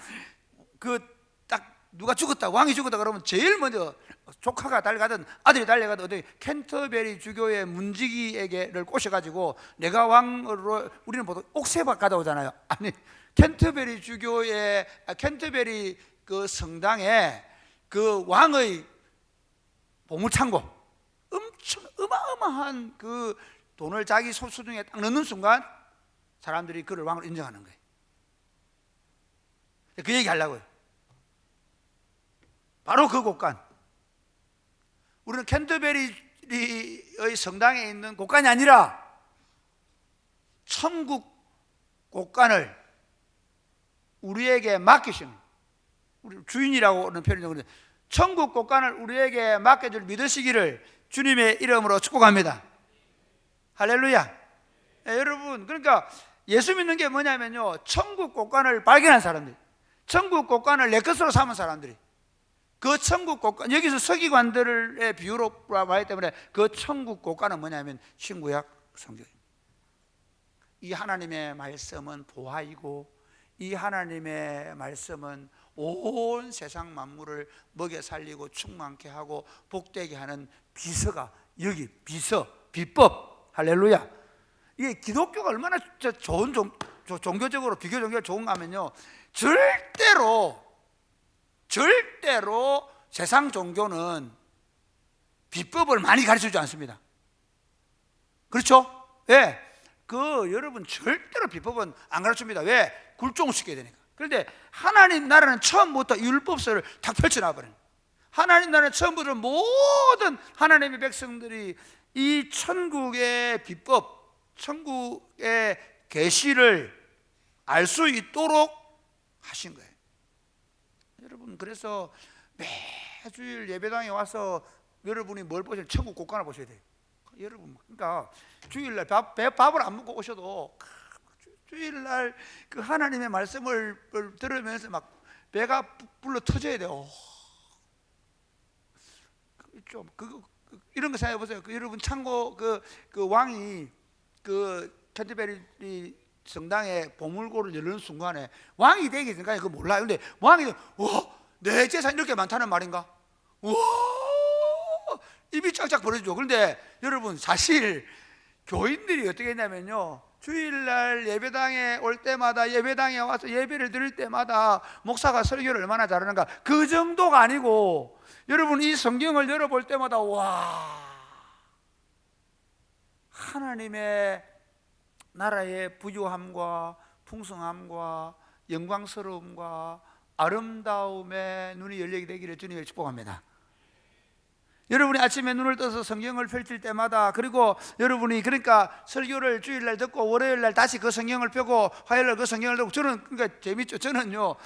딱 누가 죽었다, 왕이 죽었다 그러면 제일 먼저 조카가 달려가든 아들이 달려가든 어디 캔터베리 주교의 문지기에게를 꼬셔가지고 내가 왕으로, 우리는 보통 옥새밭 가져오잖아요. 아니, 캔터베리 주교의 캔터베리 그 성당에 그 왕의 보물창고, 엄청 어마어마한 그 돈을 자기 소수중에 딱 넣는 순간 사람들이 그를 왕으로 인정하는 거예요. 그 얘기 하려고요. 바로 그 곳간. 우리는 캔터베리의 성당에 있는 곳간이 아니라 천국 곳간을 우리에게 맡기시는, 우리 주인이라고 하는 표현이 그런데 천국 곳간을 우리에게 맡겨줄 믿으시기를 주님의 이름으로 축복합니다. 할렐루야. 여러분, 그러니까 예수 믿는 게 뭐냐면요, 천국 곳간을 발견한 사람들, 천국 곳간을 내 것으로 삼은 사람들이, 그 천국 곳간, 여기서 서기관들의 비유로 봐야 때문에 그 천국 곳간은 뭐냐면 신구약 성경입니다. 이 하나님의 말씀은 보화이고, 이 하나님의 말씀은 온 세상 만물을 먹여 살리고 충만케 하고 복되게 하는 비서가 여기, 비서, 비법. 할렐루야. 이게 기독교가 얼마나 좋은 종교적으로, 비교 종교가 좋은가 하면요, 절대로 세상 종교는 비법을 많이 가르쳐주지 않습니다. 그렇죠? 예. 여러분 절대로 비법은 안 가르칩니다. 왜? 굴종시켜야 되니까. 그런데 하나님 나라는 처음부터 율법서를 다 펼쳐놔버려요. 하나님 나라는 처음부터 모든 하나님의 백성들이 이 천국의 비법, 천국의 계시를 알 수 있도록 하신 거예요. 여러분, 그래서 매주일 예배당에 와서 여러분이 뭘 보셔야 돼요? 천국 곳간을 보셔야 돼요. 여러분, 그러니까 주일날 밥을 안 먹고 오셔도 주일날 그 하나님의 말씀을 들으면서 막 배가 불러 터져야 돼요. 좀 이런 거 생각해 보세요. 여러분 창고 그 왕이 그 캔터베리 성당에 보물고를 열는 순간에 왕이 되기 전까지 그거 몰라요. 근데 왕이 내 재산 이렇게 많다는 말인가? 우와, 입이 쫙쫙 벌어지죠. 그런데 여러분, 사실 교인들이 어떻게 했냐면요, 주일날 예배당에 올 때마다, 예배당에 와서 예배를 드릴 때마다 목사가 설교를 얼마나 잘하는가, 그 정도가 아니고, 여러분 이 성경을 열어볼 때마다 와, 하나님의 나라의 부유함과 풍성함과 영광스러움과 아름다움에 눈이 열리게 되기를 주님을 축복합니다. 여러분이 아침에 눈을 떠서 성경을 펼칠 때마다, 그리고 여러분이 그러니까 설교를 주일날 듣고 월요일날 다시 그 성경을 펴고 화요일날 그 성경을 듣고, 저는 그러니까 재밌죠. 저는요,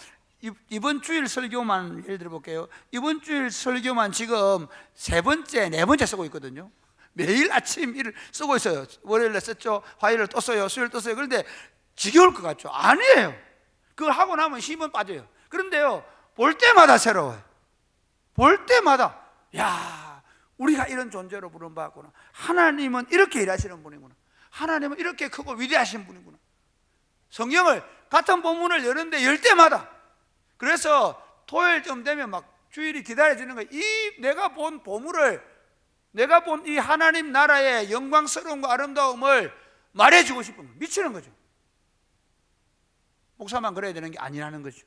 이번 주일 설교만 예를 들어 볼게요. 이번 주일 설교만 지금 세 번째, 네 번째 쓰고 있거든요. 매일 아침 일을 쓰고 있어요. 월요일날 썼죠, 화요일날 또 써요, 수요일 또 써요. 그런데 지겨울 것 같죠? 아니에요. 그걸 하고 나면 힘은 빠져요. 그런데요, 볼 때마다 새로워요. 볼 때마다, 야, 우리가 이런 존재로 부름받았구나. 하나님은 이렇게 일하시는 분이구나. 하나님은 이렇게 크고 위대하신 분이구나. 성경을 같은 본문을 여는데 열 때마다, 그래서 토요일쯤 되면 막 주일이 기다려지는 거예요. 이 내가 본 보물을, 내가 본 이 하나님 나라의 영광스러움과 아름다움을 말해주고 싶은 거예요. 미치는 거죠. 목사만 그래야 되는 게 아니라는 거죠.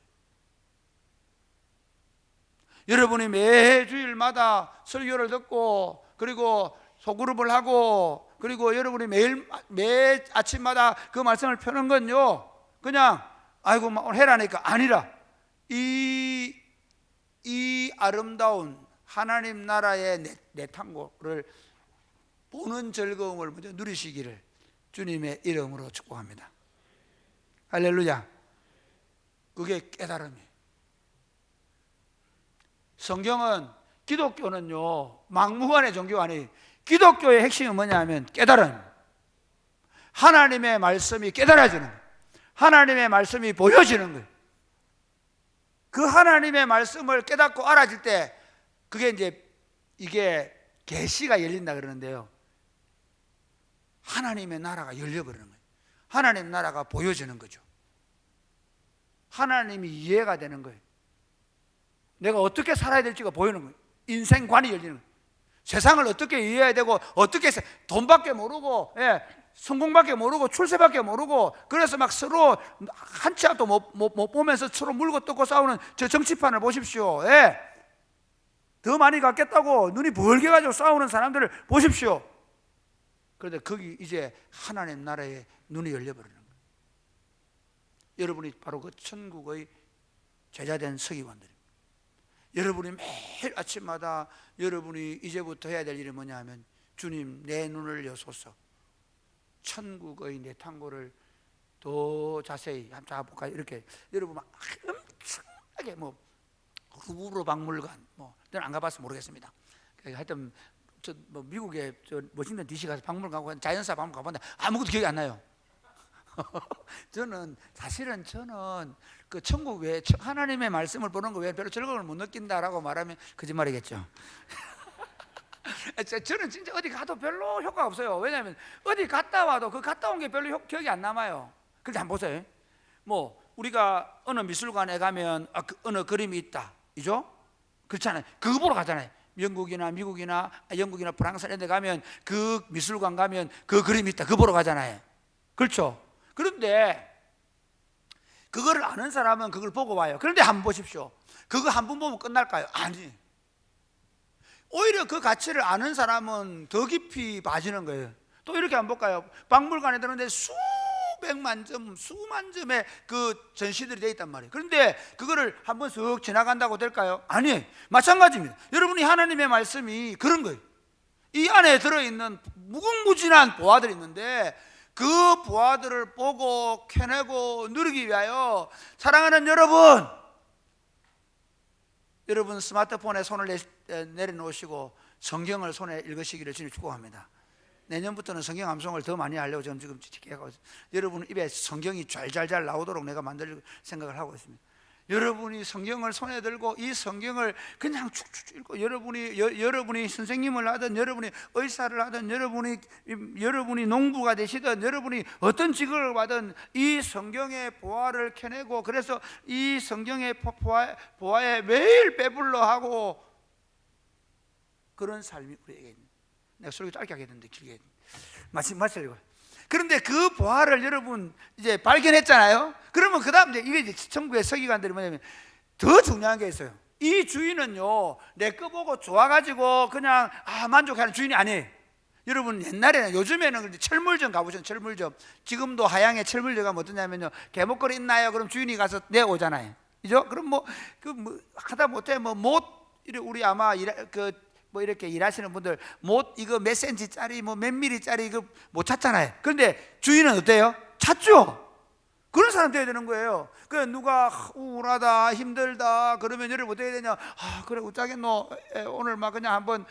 여러분이 매주일마다 설교를 듣고, 그리고 소그룹을 하고, 그리고 여러분이 매 아침마다 그 말씀을 펴는 건요, 그냥 아이고 오늘 해라니까 아니라, 이 아름다운 하나님 나라의 내탕고를 보는 즐거움을 먼저 누리시기를 주님의 이름으로 축복합니다. 할렐루야. 그게 깨달음이에요. 성경은, 기독교는요, 막무가내 종교가 아니에요. 기독교의 핵심이 뭐냐면 깨달음. 하나님의 말씀이 깨달아지는 거예요. 하나님의 말씀이 보여지는 거예요. 그 하나님의 말씀을 깨닫고 알아질 때, 그게 이제 이게 계시가 열린다 그러는데요, 하나님의 나라가 열려버리는 거예요. 하나님 나라가 보여지는 거죠. 하나님이 이해가 되는 거예요. 내가 어떻게 살아야 될지가 보이는 거예요. 인생관이 열리는 거예요. 세상을 어떻게 이해해야 되고, 어떻게 돈밖에 모르고, 성공밖에 모르고, 출세밖에 모르고, 그래서 막 서로 한 치 앞도 못 보면서 서로 물고 뜯고 싸우는 저 정치판을 보십시오. 더 많이 갖겠다고 눈이 벌게 가지고 싸우는 사람들을 보십시오. 그런데 거기 이제 하나님 나라에 눈이 열려버리는 거예요. 여러분이 바로 그 천국의 제자된 서기관들입니다. 여러분이 매일 아침마다 여러분이 이제부터 해야 될 일이 뭐냐 하면 주님 내 눈을 여소서 천국의 내탕고를 더 자세히 한번 잡아볼까요? 이렇게 여러분 막 엄청나게 뭐 루브르 박물관 뭐 저는 안 가봐서 모르겠습니다. 하여튼 저 뭐 미국에 저 워싱턴 DC 가서 박물관 가고 자연사 박물관 가봤는데 아무것도 기억이 안 나요. 저는 사실은 그 천국 외에 하나님의 말씀을 보는 거 외에 별로 즐거움을 못 느낀다라고 말하면 거짓말이겠죠. 저는 진짜 어디 가도 별로 효과가 없어요. 왜냐하면 어디 갔다 와도 그 갔다 온 게 별로 기억이 안 남아요. 그런데 한번 보세요. 뭐 우리가 어느 미술관에 가면 어느 그림이 있다, 이죠? 그렇잖아요. 그거 보러 가잖아요. 영국이나 미국이나 영국이나 프랑스 이런 데 가면 그 미술관 가면 그 그림이 있다, 그거 보러 가잖아요. 그렇죠? 그런데 그거를 아는 사람은 그걸 보고 와요. 그런데 한번 보십시오. 그거 한 번 보면 끝날까요? 아니. 오히려 그 가치를 아는 사람은 더 깊이 봐지는 거예요. 또 이렇게 한번 볼까요? 박물관에 들었는데 수백만 점, 수만 점의 그 전시들이 되어 있단 말이에요. 그런데 그거를 한번 쓱 지나간다고 될까요? 아니, 마찬가지입니다. 여러분이 하나님의 말씀이 그런 거예요. 이 안에 들어있는 무궁무진한 보화들이 있는데 그 보화들을 보고 캐내고 누리기 위하여 사랑하는 여러분 스마트폰에 손을 내려놓으시고 성경을 손에 읽으시기를 주님 축복합니다. 내년부터는 성경 암송을 더 많이 하려고 지금 지켜가고 있습니다. 여러분 입에 성경이 잘잘잘 나오도록 내가 만들 생각을 하고 있습니다. 여러분이 성경을 손에 들고 이 성경을 그냥 축축 읽고 여러분이 선생님을 하든 여러분이 의사를 하든 여러분이 농부가 되시든 여러분이 어떤 직업을 받든 이 성경의 보화를 캐내고 그래서 이 성경의 보화에 매일 배불러 하고 그런 삶이 우리에게 있는. 내가 설교 짧게 하겠는데 길게 마치려고. 그런데 그 보화를 여러분 이제 발견했잖아요. 그러면 그 다음 이게 천국의 서기관들이 뭐냐면 더 중요한 게 있어요. 이 주인은요 내 거 보고 좋아가지고 그냥 만족하는 주인이 아니에요. 여러분 옛날에는 요즘에는 철물점 가보셨죠? 철물점. 지금도 하양에 철물점 가면 어떠냐면요 개목걸이 있나요? 그럼 주인이 가서 내오잖아요. 그죠? 그럼 뭐 하다 못해 못 우리 아마 이렇게 일하시는 분들 못 이거 몇 센치짜리 몇 밀리짜리 이거 못 찾잖아요. 그런데 주인은 어때요? 찾죠. 그런 사람 돼야 되는 거예요. 그 누가 우울하다 힘들다 그러면 여러분 어떻게 되냐? 그래 어쩌겠노 오늘 막 그냥 한번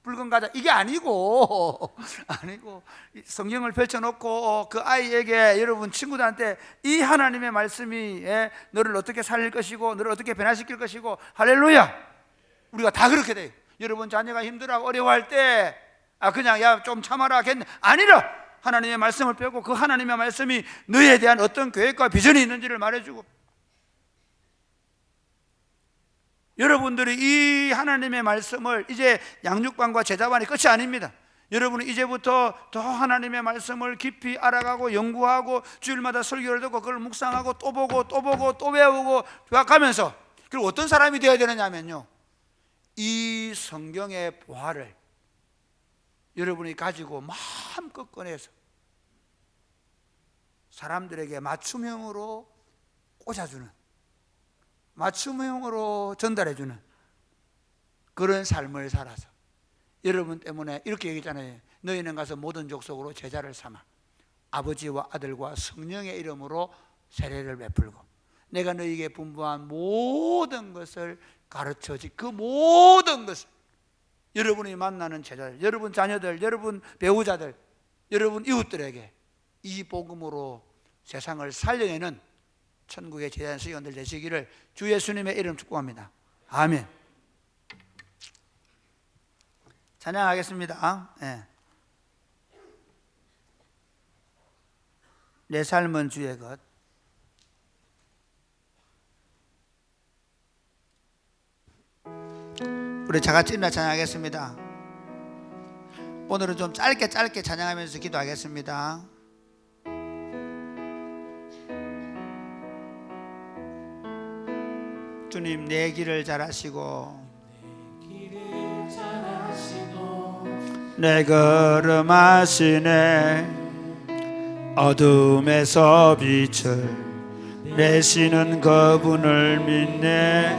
붉은 가자 이게 아니고 성경을 펼쳐놓고 그 아이에게 여러분 친구들한테 이 하나님의 말씀이 너를 어떻게 살릴 것이고 너를 어떻게 변화시킬 것이고 할렐루야. 우리가 다 그렇게 돼요. 여러분 자녀가 힘들어하고 어려워할 때 그냥 야 좀 참아라 아니라 하나님의 말씀을 빼고 그 하나님의 말씀이 너에 대한 어떤 계획과 비전이 있는지를 말해주고 여러분들이 이 하나님의 말씀을 이제 양육반과 제자반이 끝이 아닙니다. 여러분은 이제부터 더 하나님의 말씀을 깊이 알아가고 연구하고 주일마다 설교를 듣고 그걸 묵상하고 또 보고 또 배우고 가면서 그리고 어떤 사람이 되어야 되느냐면요 이 성경의 보화를 여러분이 가지고 마음껏 꺼내서 사람들에게 맞춤형으로 꽂아주는 맞춤형으로 전달해주는 그런 삶을 살아서 여러분 때문에 이렇게 얘기했잖아요. 너희는 가서 모든 족속으로 제자를 삼아 아버지와 아들과 성령의 이름으로 세례를 베풀고 내가 너희에게 분부한 모든 것을 가르쳐지 그 모든 것을 여러분이 만나는 제자들, 여러분 자녀들, 여러분 배우자들, 여러분 이웃들에게 이 복음으로 세상을 살려내는 천국의 제자된 서기관들 되시기를 주 예수님의 이름 축복합니다. 아멘. 찬양하겠습니다. 내 삶은 주의 것. 우리 다같이 일어나 찬양하겠습니다. 오늘은 좀 짧게 찬양하면서 기도하겠습니다. 주님 내 길을 잘 아시고 내 걸음 아시네 어둠에서 빛을 내시는 그분을 믿네.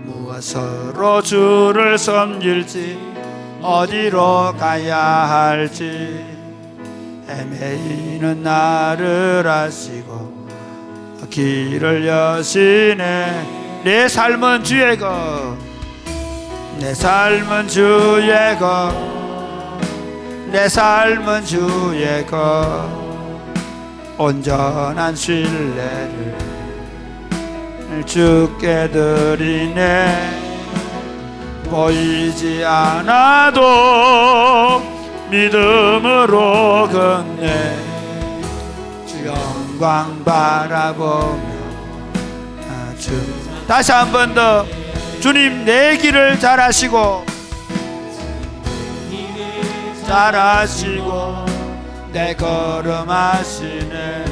무엇으로 주를 섬길지 어디로 가야 할지 헤매이는 나를 아시고 길을 여시네. 내 삶은 주의 것, 내 삶은 주의 것, 내 삶은 주의 것. 온전한 신뢰를 주께 드리네. 보이지 않아도 믿음으로 걷네. 주 영광 바라보며 다시 한 번 더 주님 내 길을 잘 아시고 내 걸음 아시네.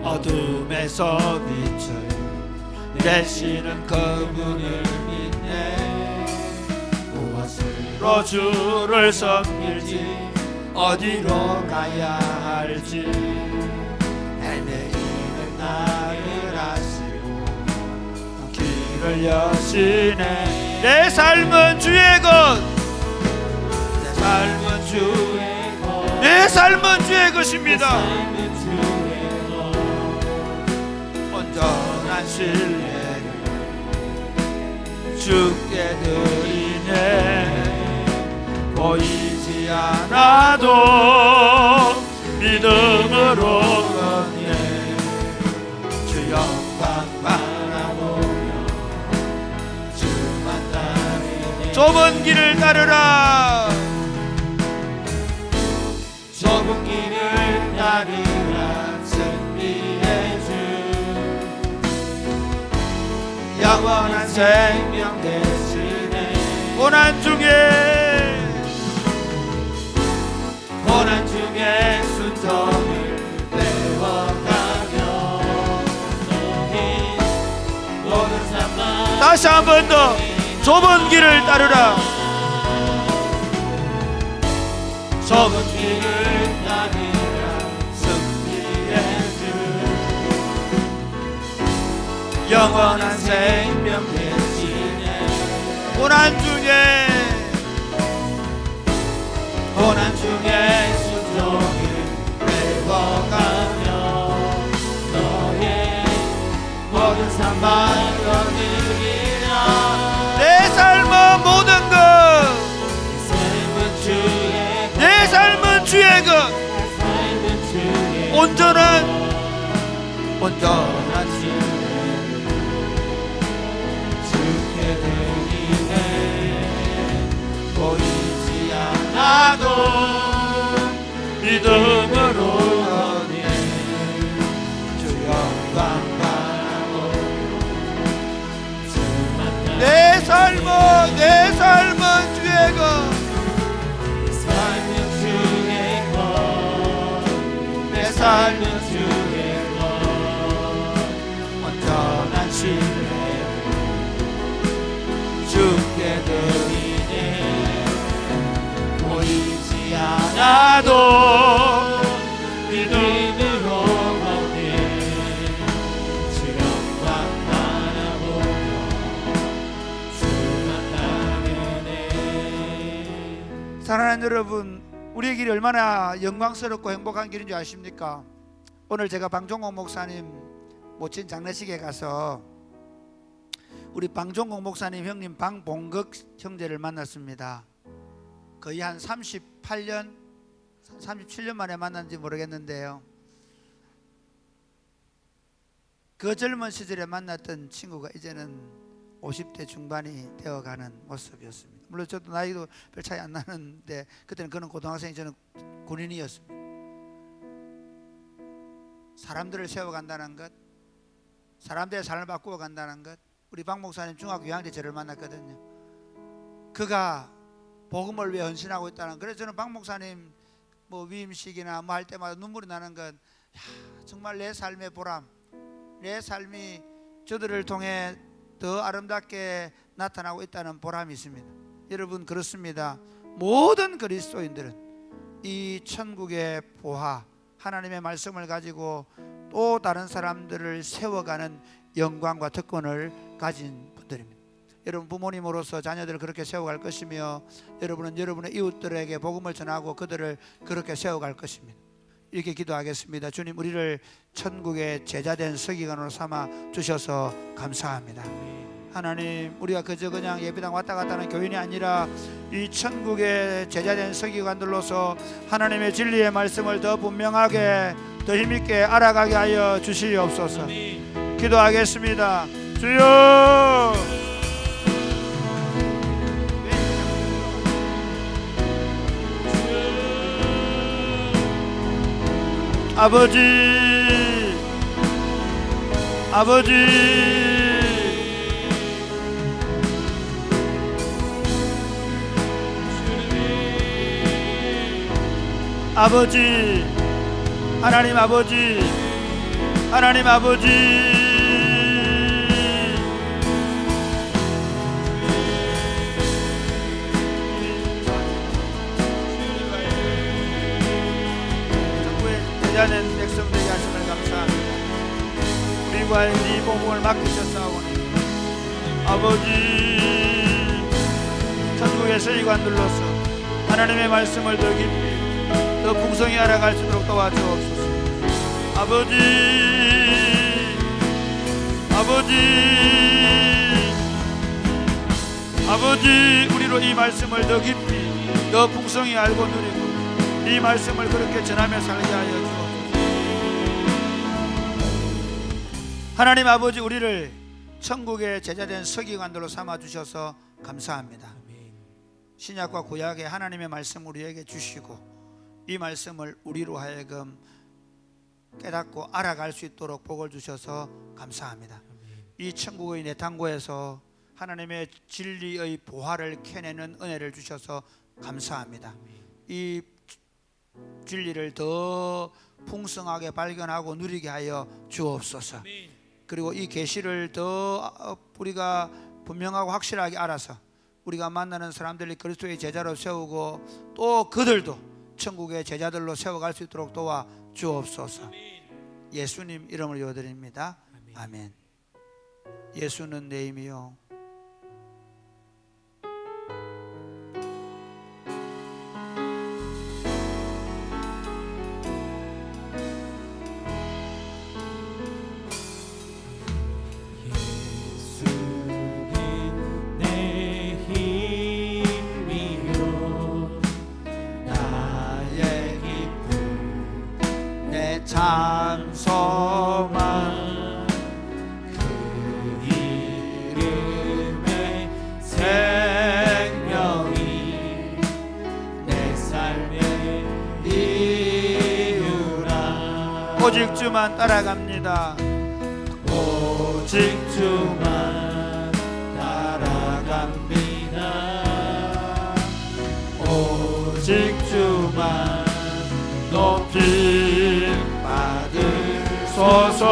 어둠에서 빛을 내시는 그분을 믿네. 무엇으로 주를 섬길지 어디로 가야 할지 헤매이는 나를 아시고 길을 여시네. 내 삶은 주의 것, 내 삶은 주의 것, 내 삶은 주의 것입니다. 온전한 신뢰를 주께 드리네. 보이지 않아도 믿음으로 걷네. 주 영광 바라보며 주만 따르네. 좁은 길을 따르라. 좁은 길을 따르라. 승리의 주 영원한 생명 대신에 고난 중에 순종을 배워가며 너희 모든 삶만 다시 한 번 더 좁은 길을 따르라. 좁은 길을 따르라. 승리의 주 영원한 생명 대신에 고난 중에 순종을 배워가며 너의 모든 삶만 거두리라. 내 삶은 모든 것, 내 삶은 주의 것, 온전한 신뢰를 주께 드리네. 보이지 않아도 믿음으로 걷네. 주 영광 바라보며 내 삶은 주의 것, 내 삶은 주의 것, 온전한 신뢰를 주께 드리네. 보이지 않아도 믿음으로 걷네. 주 영광 바라보며 주만 따르네. 사랑하는 여러분, 우리의 길이 얼마나 영광스럽고 행복한 길인 줄 아십니까? 오늘 제가 방종옥 목사님 모친 장례식에 가서 우리 방종옥 목사님 형님 방봉극 형제를 만났습니다. 거의 한 38년, 37년 만에 만난지 모르겠는데요. 그 젊은 시절에 만났던 친구가 이제는 50대 중반이 되어가는 모습이었습니다. 물론 저도 나이도 별 차이 안 나는데 그때는 그는 고등학생이 저는 군인이었습니다. 사람들을 세워간다는 것, 사람들의 삶을 바꾸어 간다는 것. 우리 박 목사님 중학교 2학년 때 저를 만났거든요. 그가 복음을 위해 헌신하고 있다는. 그래서 저는 박 목사님 뭐 위임식이나 뭐 할 때마다 눈물이 나는 건 정말 내 삶의 보람, 내 삶이 저들을 통해 더 아름답게 나타나고 있다는 보람이 있습니다. 여러분, 그렇습니다. 모든 그리스도인들은 이 천국의 보화, 하나님의 말씀을 가지고 또 다른 사람들을 세워가는 영광과 특권을 가진 분들입니다. 여러분 부모님으로서 자녀들을 그렇게 세워갈 것이며, 여러분은 여러분의 이웃들에게 복음을 전하고 그들을 그렇게 세워갈 것입니다. 이렇게 기도하겠습니다. 주님, 우리를 천국의 제자된 서기관으로 삼아 주셔서 감사합니다. 하나님, 우리가 그저 그냥 예배당 왔다 갔다 하는 교인이 아니라 이 천국의 제자된 서기관들로서 하나님의 진리의 말씀을 더 분명하게, 더 힘있게 알아가게 하여 주시옵소서. 기도하겠습니다. 주여, 아버지, 아버지, 아버지, 하나님 아버지, 하나님 아버지, 제자된 백성 되게 하심을 감사합니다. 우리와 네 복음을 맡기셨사오니 아버지, 천국의 서기관들로서 하나님의 말씀을 더 깊이, 더 풍성히 알아갈 수 있도록 도와주옵소서. 아버지, 아버지, 아버지, 우리로 이 말씀을 더 깊이, 더 풍성히 알고 누리고 이 말씀을 그렇게 전하며 살게 하여 주옵소서. 하나님 아버지, 우리를 천국의 제자된 서기관들로 삼아주셔서 감사합니다. 신약과 구약의 하나님의 말씀 우리에게 주시고 이 말씀을 우리로 하여금 깨닫고 알아갈 수 있도록 복을 주셔서 감사합니다. 이 천국의 내탕고에서 하나님의 진리의 보화를 캐내는 은혜를 주셔서 감사합니다. 이 진리를 더 풍성하게 발견하고 누리게 하여 주옵소서. 그리고 이 계시를 더 우리가 분명하고 확실하게 알아서 우리가 만나는 사람들이 그리스도의 제자로 세우고 또 그들도 천국의 제자들로 세워갈 수 있도록 도와 주옵소서. 예수님 이름을 요드립니다. 아멘. 예수는 내 힘이요 참 소망 그 이름의 생명이 내 삶의 이유라. 오직 주만 따라갑니다. 오직 주만 따라갑니다. 오직 주만 높이 받으소서.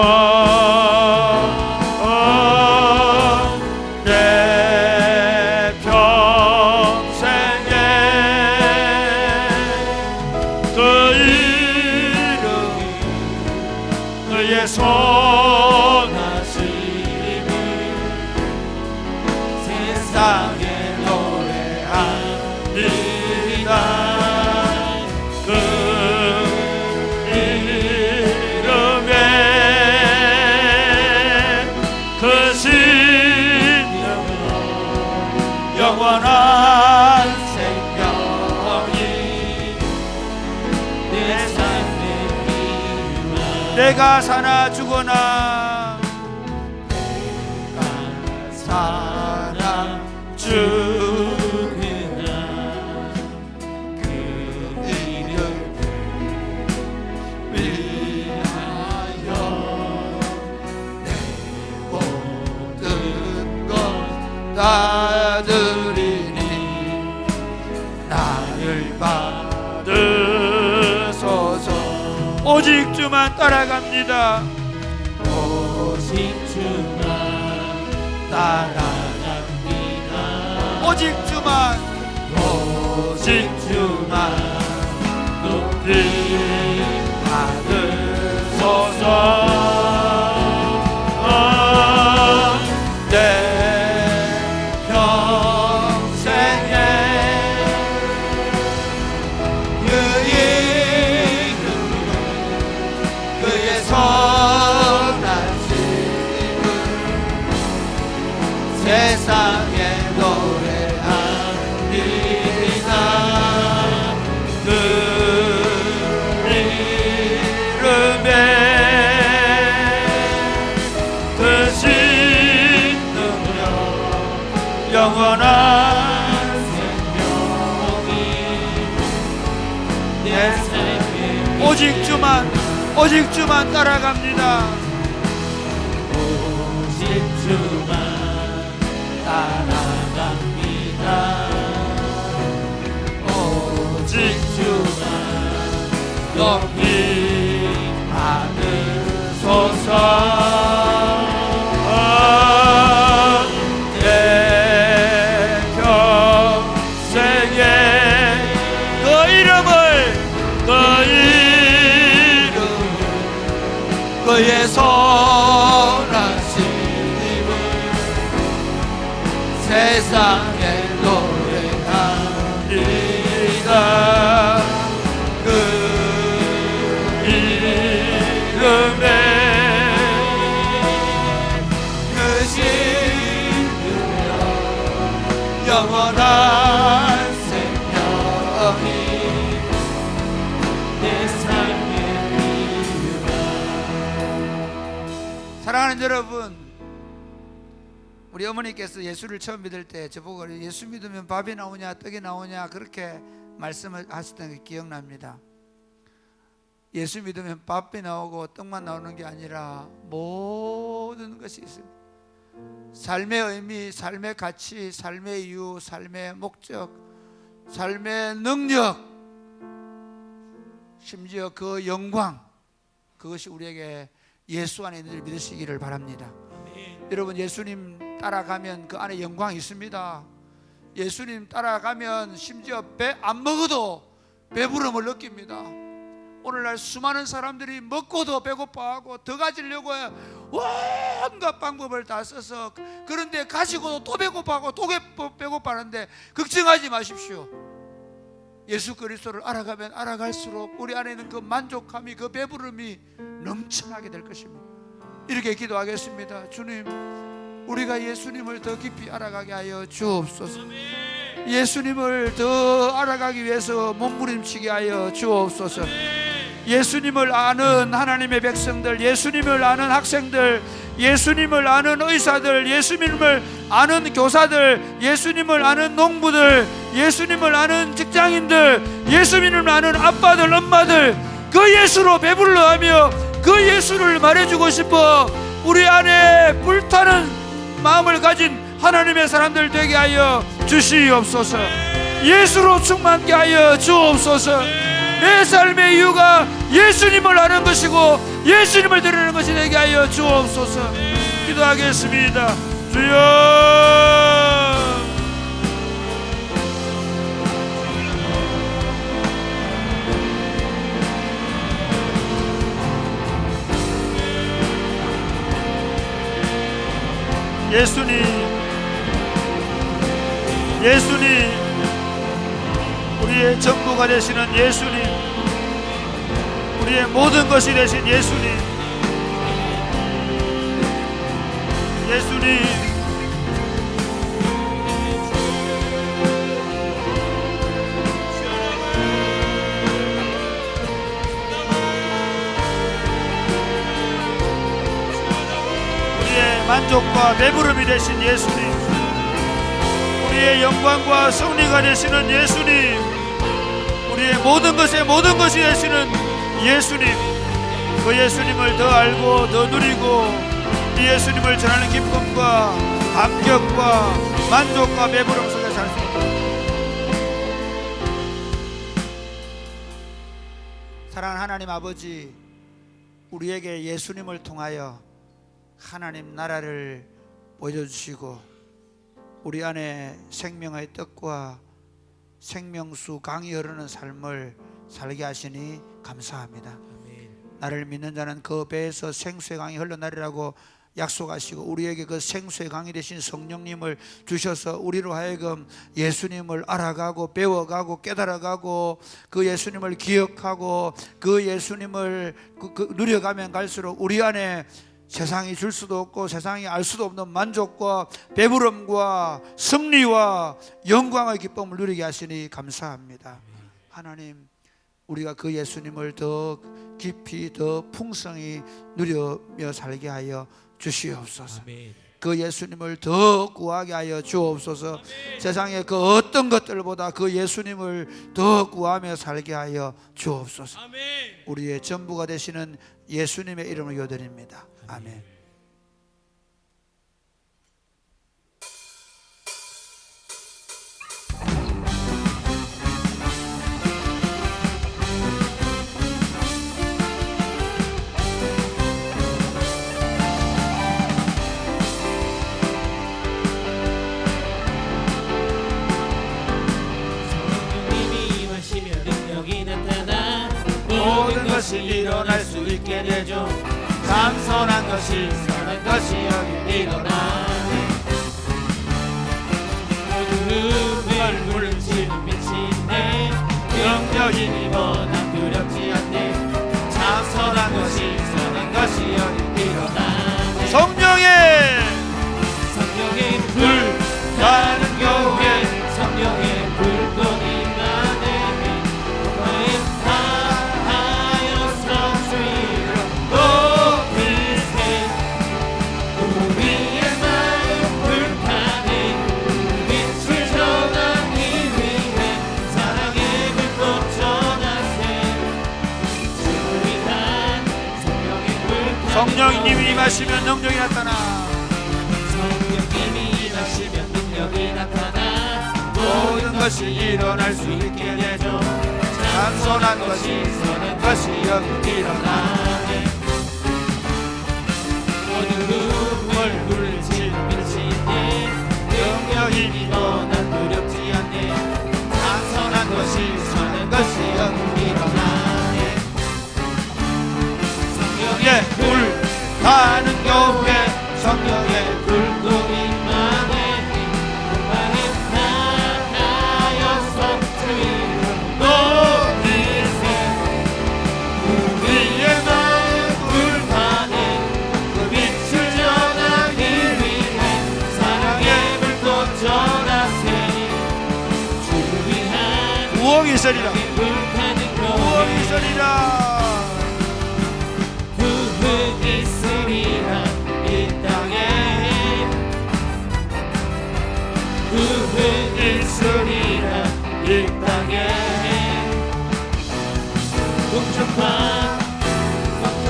내 평생에 그 이름 그의 선하심을 세상에 노래합니다. 영원한 생명이 내 삶의 이유라. 내가 사나 죽으나 내가 사나 죽으나 그 이름을 위하여 내 모든 것 다 드리니 나를 받으소서. 오직 주만 따라갑니다. 오직 주만 따라갑니다. 오직 주만, 오직 주만 높이 받으소서. 세상에 노래하리라. 그 이름에 크신 능력 영원한 생명이 내 생명 오직 주만 따라갑니다. 오직 주만 따라갑니다. 오직 주만 높이 받으소서. 내 평생에 그 이름을 그의 선하신 힘을 세상에 노래하리라. 그 이름에 크신 능력 영원한 생명이 내 삶의 이유가. 사랑하는 여러분, 우리 어머니께서 예수를 처음 믿을 때 저보고 예수 믿으면 밥이 나오냐 떡이 나오냐 그렇게 말씀을 하셨던 게 기억납니다. 예수 믿으면 밥이 나오고 떡만 나오는 게 아니라 모든 것이 있습니다. 삶의 의미, 삶의 가치, 삶의 이유, 삶의 목적, 삶의 능력, 심지어 그 영광, 그것이 우리에게 예수 안에 있는 줄 믿으시기를 바랍니다. 여러분, 예수님 따라가면 그 안에 영광이 있습니다. 예수님 따라가면 심지어 배 안 먹어도 배부름을 느낍니다. 오늘날 수많은 사람들이 먹고도 배고파하고 더 가지려고 온갖 방법을 다 써서, 그런데 가지고도 또 배고파하고 또 배고파하는데 걱정하지 마십시오. 예수 그리스도를 알아가면 알아갈수록 우리 안에 있는 그 만족함이, 그 배부름이 넘쳐나게 될 것입니다. 이렇게 기도하겠습니다. 주님, 우리가 예수님을 더 깊이 알아가게 하여 주옵소서. 예수님을 더 알아가기 위해서 몸부림치게 하여 주옵소서. 예수님을 아는 하나님의 백성들, 예수님을 아는 학생들, 예수님을 아는 의사들, 예수님을 아는 교사들, 예수님을 아는 농부들, 예수님을 아는 직장인들, 예수님을 아는 아빠들, 엄마들, 그 예수로 배불러 하며 그 예수를 말해주고 싶어 우리 안에 불타는 마음을 가진 하나님의 사람들 되게 하여 주시옵소서. 예수로 충만케 하여 주옵소서. 내 삶의 이유가 예수님을 아는 것이고 예수님을 드리는 것이 되게 하여 주옵소서. 기도하겠습니다. 주여, 예수님, 우리의 전부가 되시는 예수님, 우리의 모든 것이 되신 예수님, 우리의 만족과 배부름이 되신 예수님, 우리의 영광과 승리가 되시는 예수님, 우리의 모든 것의 모든 것이 되시는 예수님, 그 예수님을 더 알고 더 누리고 이 예수님을 전하는 기쁨과 감격과 만족과 배부름 속에 살 수 있다. 사랑하는 하나님 아버지, 우리에게 예수님을 통하여 하나님 나라를 보여주시고 우리 안에 생명의 떡과 생명수 강이 흐르는 삶을 살게 하시니 감사합니다. 나를 믿는 자는 그 배에서 생수의 강이 흘러나리라고 약속하시고 우리에게 그 생수의 강이 되신 성령님을 주셔서 우리로 하여금 예수님을 알아가고 배워가고 깨달아가고 그 예수님을 기억하고 그 예수님을 누려가면 갈수록 우리 안에 세상이 줄 수도 없고 세상이 알 수도 없는 만족과 배부름과 승리와 영광의 기쁨을 누리게 하시니 감사합니다. 하나님, 우리가 그 예수님을 더 깊이 더 풍성히 누리며 살게 하여 주시옵소서. 아멘. 그 예수님을 더 구하게 하여 주옵소서. 세상의 그 어떤 것들보다 그 예수님을 더 구하며 살게 하여 주옵소서. 아멘. 우리의 전부가 되시는 예수님의 이름으로 기도드립니다. 아멘. 성령님이 임하시면 능력이 나타나 모든 것이 일어날 수 있게 되죠. 참선한 것이 선한 것이 여기 일어나네. 어둠을 물리치는 빛인데 영적인 이보다 두렵지 않네. 참선한 것이 선한 것이 여기 일어나네. 성령의 불 나는 교회 성령의 불꽃이 나네. 하여서 주의로 높이세. 우리의 마음 불타네. 빛을 전하기 위해 사랑의 불꽃 전하세. 주의한 성령의 불 성령님이 임하시면 능력이 나타나. 성령님이 임하시면 능력이 나타나 모든 것이 일어날 수 있게 되죠. 참선한 것이 선한 것이 여기 일어나네. 어둠을 물리치는 빛인데 영적인 이보다 두렵지 않네. 참선한 것이 선한 것이 여기 일어나네. 성령의 불 타는 교회 성령의 불꽃이 임하네. 하여서 주의로 높이세. 우리의 마음 불타네. 그 빛을 전하기 위해 사랑의 불꽃 전하세. 주의한 부엌이 있으리라. 불타는 부엌이 교회 있으리라. 부흥이 있으리라 이 땅에. 부흥이 있으리라 이 땅에. 동쪽과 서쪽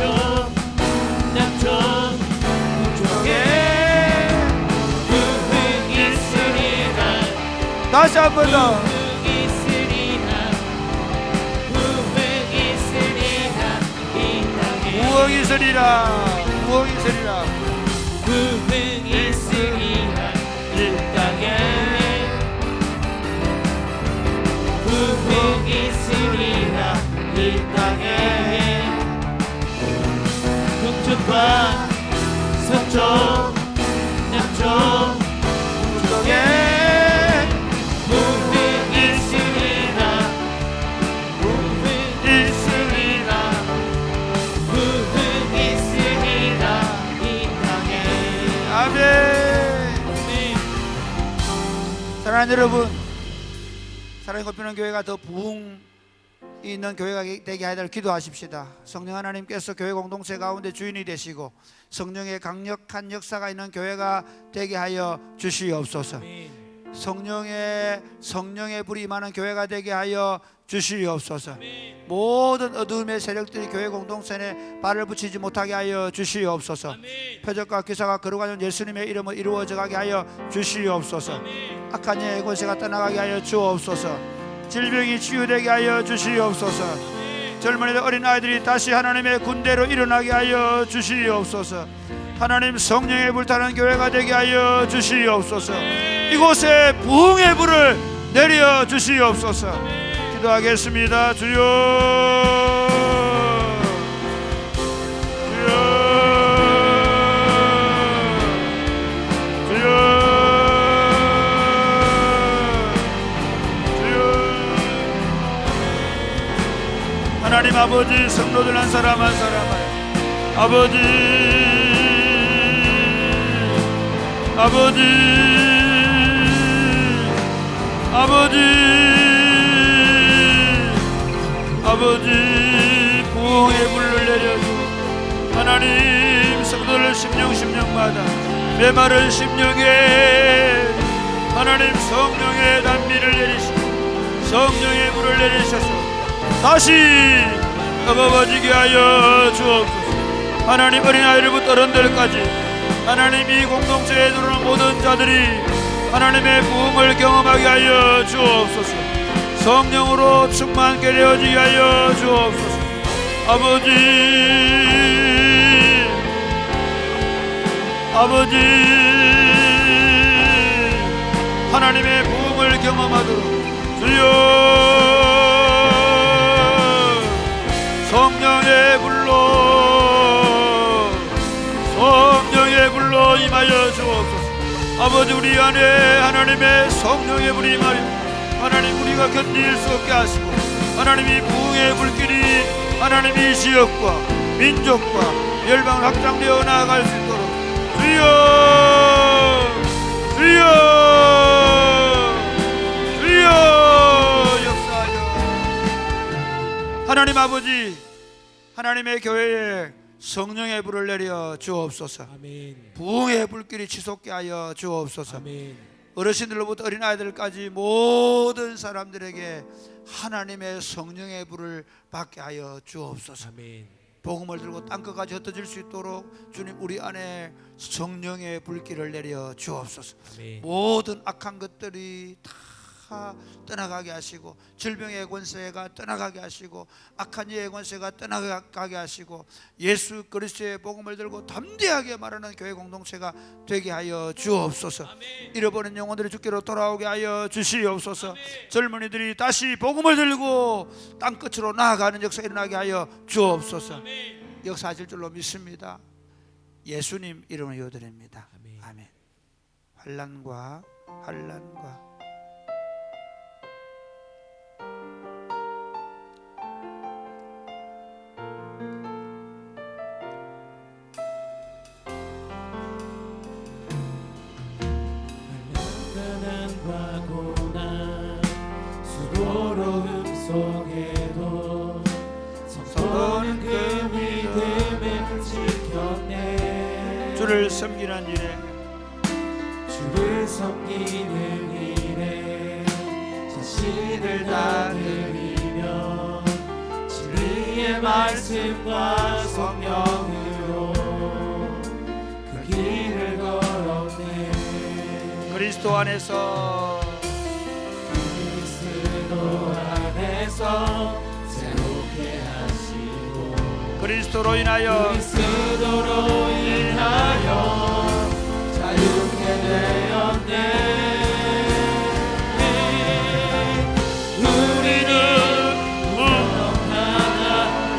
남쪽 북쪽에 부흥이 있으리라. 다시 한 번 더. 부흥이 있으리라. 부흥이 있으리라 이 땅에. 부엌이 있으리라. 부엌이 있으리라. 부흥이 있으리라 이 땅에. 부흥이 있으리라 이 땅에. 동쪽과 서쪽 남쪽 북쪽에 부흥이 있으리라. 부흥이 있으리라. 부흥이 있으리라 이 땅에. 아멘. 아멘. 사랑하는 여러분, 사랑이 곱히는 교회가 더 부흥이 있는 교회가 되게 하여 기도하십시다. 성령 하나님께서 교회 공동체 가운데 주인이 되시고 성령의 강력한 역사가 있는 교회가 되게 하여 주시옵소서. 아멘. 성령의 불이 임하는 교회가 되게 하여 주시옵소서. 모든 어둠의 세력들이 교회 공동체에 발을 붙이지 못하게 하여 주시옵소서. 표적과 기사가 거룩한 예수님의 이름을 이루어져 가게 하여 주시옵소서. 악한 영의 권세가 떠나가게 하여 주옵소서. 질병이 치유되게 하여 주시옵소서. 젊은이들 어린아이들이 다시 하나님의 군대로 일어나게 하여 주시옵소서. 하나님 성령의 불타는 교회가 되게 하여 주시옵소서. 이곳에 부흥의 불을 내려 주시옵소서. 기도하겠습니다. 주여, 주여, 주여, 주여. 하나님 아버지, 성도들 한 사람 한 사람을 아버지 아버지, 아버지, 아버지, 부흥의 불을 내려주고 하나님 성도를 심령마다 메마른 심령에 하나님 성령의 단비를 내리시고 성령의 불을 내리셔서 다시 뜨거워지게 하여 주옵소서. 하나님 어린아이들부터 어른들까지 하나님 이 공동체에 들어오는 모든 자들이 하나님의 부흥을 경험하게 하여 주옵소서. 성령으로 충만케 되어지게 하여 주옵소서. 아버지, 아버지, 하나님의 부흥을 경험하도록 주여 성령의 불로 임하여 주옵소서. 아버지, 우리 안에 하나님의 성령의 불이 임하여 하나님 우리가 견딜 수 없게 하시고 하나님이 부흥의 불길이 하나님이 지역과 민족과 열방을 확장되어 나아갈 수 있도록 주여, 주여, 주여 역사하여 하나님 아버지, 하나님의 교회에 성령의 불을 내려 주옵소서. 아멘. 부흥의 불길이 지속게 하여 주옵소서. 아멘. 어르신들로부터 어린아이들까지 모든 사람들에게 하나님의 성령의 불을 받게 하여 주옵소서. 아멘. 복음을 들고 땅끝까지 흩어질 수 있도록 주님 우리 안에 성령의 불길을 내려 주옵소서. 아멘. 모든 악한 것들이 다 떠나가게 하시고 질병의 권세가 떠나가게 하시고 악한 예의 권세가 떠나가게 하시고 예수 그리스도의 복음을 들고 담대하게 말하는 교회 공동체가 되게 하여 주옵소서. 잃어버린 영혼들이 주께로 돌아오게 하여 주시옵소서. 젊은이들이 다시 복음을 들고 땅끝으로 나아가는 역사가 일어나게 하여 주옵소서. 역사하실 줄로 믿습니다. 예수님 이름으로 기도드립니다. 아멘. 환난과 가난과 고난 수고로움 속에도 성도는 그 믿음을 지켰네. 주를 섬기는 일에 주를 섬기는 일에 자신을 다 드리며 진리의 말씀과 성령으로 그 길을 걸었네. 그리스도 안에서 새롭게 하시고 그리스도로 인하여 자유케 되었네. 우리는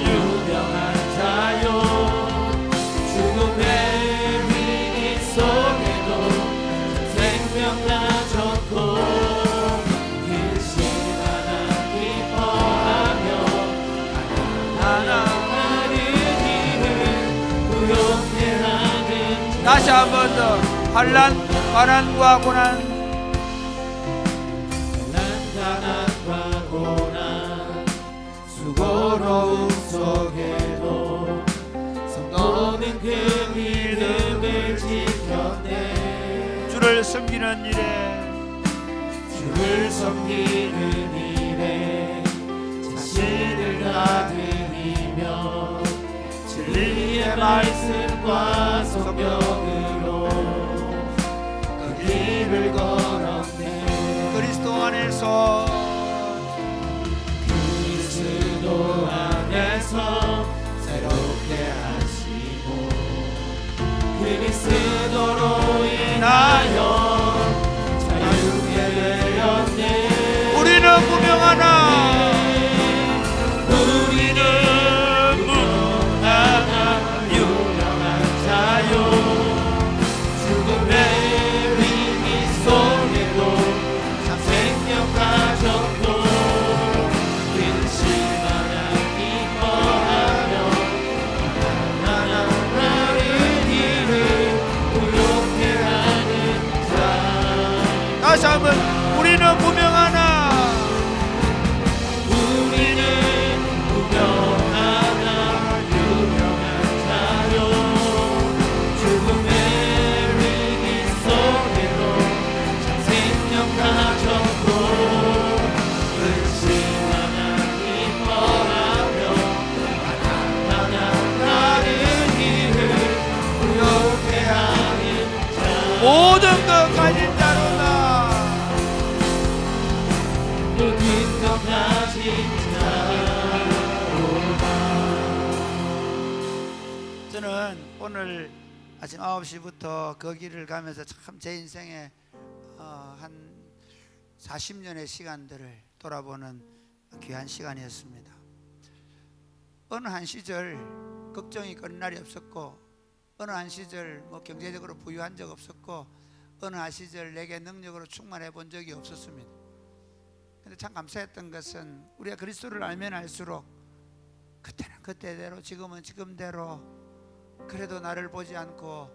유명한 자요 죽음의 위기 속에도 생명 가졌고 다시 한 번 더 가난과 고난 수고로움 속에도 성도는 그 믿음을 지켰네. 주를 섬기는 일에 자신을 다 드리며 진리의 말씀과 성령으로 그 길을 걸었네. 그리스도 안에서 새롭게 하시고 그리스도로 인하여 자유케 되었네. 우리는 무명하나 유명한 자요 죽음의 위기 속 다시 한번 우리는 무명하나 유명한 자요 죽음의 위기 속에도 참 생명 가졌고 은신 하나님 벌하며 나는 이를 부욕해 하는 자 모든 것 가진 자로다. 모든 것 가진 저는 오늘 아침 9시부터 그 길을 가면서 참 제 인생에 한 40년의 시간들을 돌아보는 귀한 시간이었습니다. 어느 한 시절 걱정이 끊을 날이 없었고, 어느 한 시절 뭐 경제적으로 부유한 적 없었고, 어느 한 시절 내게 능력으로 충만해 본 적이 없었습니다. 근데 참 감사했던 것은 우리가 그리스도를 알면 알수록 그때는 그때대로 지금은 지금대로 그래도 나를 보지 않고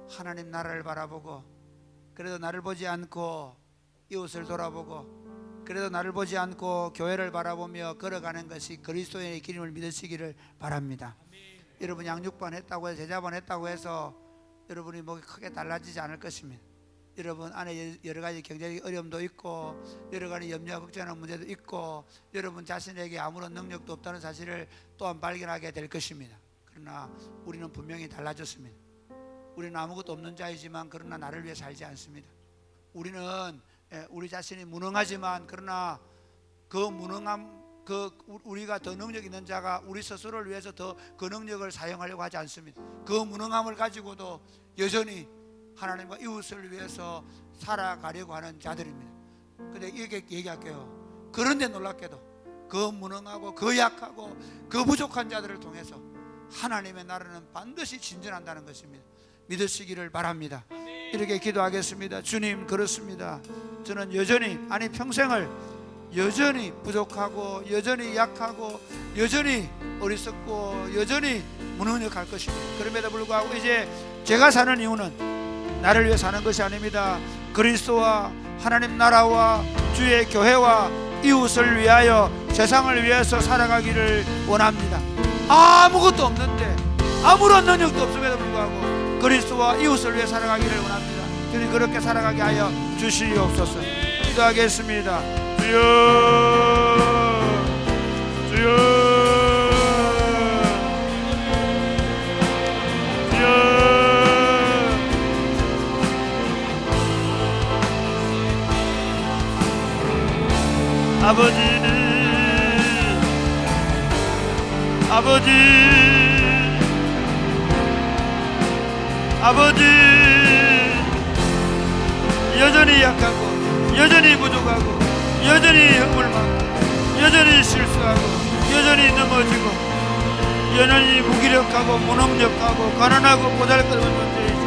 하나님 나라를 바라보고, 그래도 나를 보지 않고 이웃을 돌아보고, 그래도 나를 보지 않고 교회를 바라보며 걸어가는 것이 그리스도의 길임을 믿으시기를 바랍니다. 여러분 양육반 했다고 해서 제자반 했다고 해서 여러분이 뭐 크게 달라지지 않을 것입니다. 여러분 안에 여러 가지 경제적 어려움도 있고 여러 가지 염려와 걱정하는 문제도 있고 여러분 자신에게 아무런 능력도 없다는 사실을 또한 발견하게 될 것입니다. 그러나 우리는 분명히 달라졌습니다. 우리는 아무것도 없는 자이지만 그러나 나를 위해 살지 않습니다. 우리는 우리 자신이 무능하지만 그러나 그 무능함 우리가 더 능력 있는 자가 우리 스스로를 위해서 더 그 능력을 사용하려고 하지 않습니다. 그 무능함을 가지고도 여전히 하나님과 이웃을 위해서 살아가려고 하는 자들입니다. 근데 이렇게 얘기할게요. 그런데 놀랍게도 그 무능하고 그 약하고 그 부족한 자들을 통해서 하나님의 나라는 반드시 진전한다는 것입니다. 믿으시기를 바랍니다. 이렇게 기도하겠습니다. 주님, 그렇습니다. 저는 여전히 평생을 여전히 부족하고 여전히 약하고 여전히 어리석고 여전히 무능력할 것입니다. 그럼에도 불구하고 이제 제가 사는 이유는 나를 위해 사는 것이 아닙니다. 그리스도와 하나님 나라와 주의 교회와 이웃을 위하여 세상을 위해서 살아가기를 원합니다. 아무것도 없는데 아무런 능력도 없음에도 불구하고 그리스도와 이웃을 위해 살아가기를 원합니다. 주님 그렇게 살아가게 하여 주시옵소서. 기도하겠습니다. 주여 주여 주여 아버지 여전히 약하고 여전히 부족하고 여전히 허물 많고 여전히 실수하고 여전히 넘어지고 여전히 무기력하고 무능력하고 가난하고 보잘것없는 존재이죠.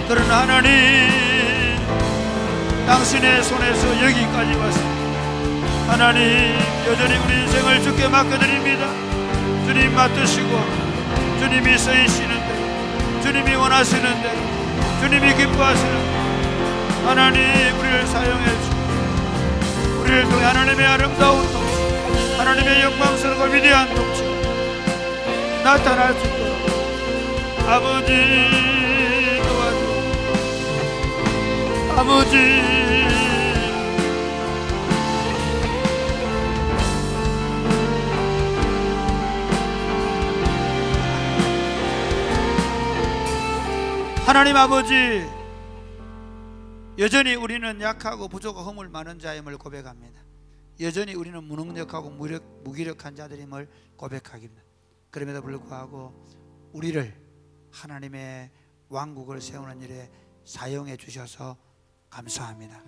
그러나 하나님 당신의 손에서 여기까지 왔습니다. 하나님 여전히 우리 인생을 주께 맡겨드립니다. 주님 맡으시고 주님이 쓰이시는 대로 주님이 원하시는 대로 주님이 기뻐하시는 대로 하나님 우리를 사용해 주시고 우리를 통해 하나님의 아름다운 통치 하나님의 영광스럽고 위대한 통치 나타날 수 있도록 아버지 도와주옵소서. 아버지 하나님 아버지 여전히 우리는 약하고 부족하고 허물 많은 자임을 고백합니다. 여전히 우리는 무능력하고 무기력한 자들임을 고백합니다. 그럼에도 불구하고 우리를 하나님의 왕국을 세우는 일에 사용해 주셔서 감사합니다.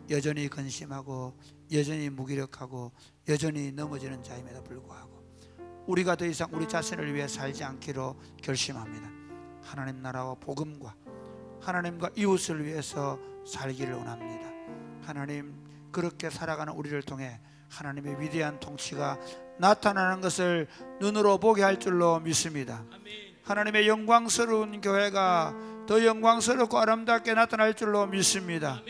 여전히 근심하고 여전히 무기력하고 여전히 넘어지는 자임에도 불구하고 우리가 더 이상 우리 자신을 위해 살지 않기로 결심합니다. 하나님 나라와 복음과 하나님과 이웃을 위해서 살기를 원합니다. 하나님 그렇게 살아가는 우리를 통해 하나님의 위대한 통치가 나타나는 것을 눈으로 보게 할 줄로 믿습니다. 하나님의 영광스러운 교회가 더 영광스럽고 아름답게 나타날 줄로 믿습니다.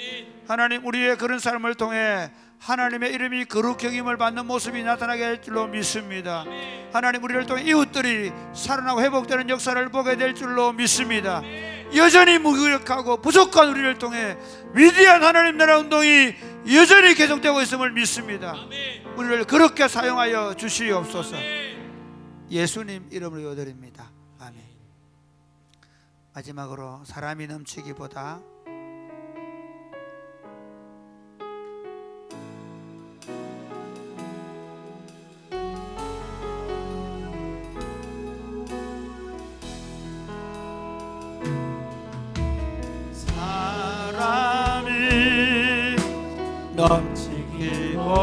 하나님, 우리의 그런 삶을 통해 하나님의 이름이 거룩히 여김을 받는 모습이 나타나게 할 줄로 믿습니다. 하나님, 우리를 통해 이웃들이 살아나고 회복되는 역사를 보게 될 줄로 믿습니다. 여전히 무기력하고 부족한 우리를 통해 위대한 하나님 나라 운동이 여전히 계속되고 있음을 믿습니다. 우리를 그렇게 사용하여 주시옵소서. 예수님 이름으로 기도드립니다. 아멘. 마지막으로 사람이 넘치기보다 사람이 넘치기보다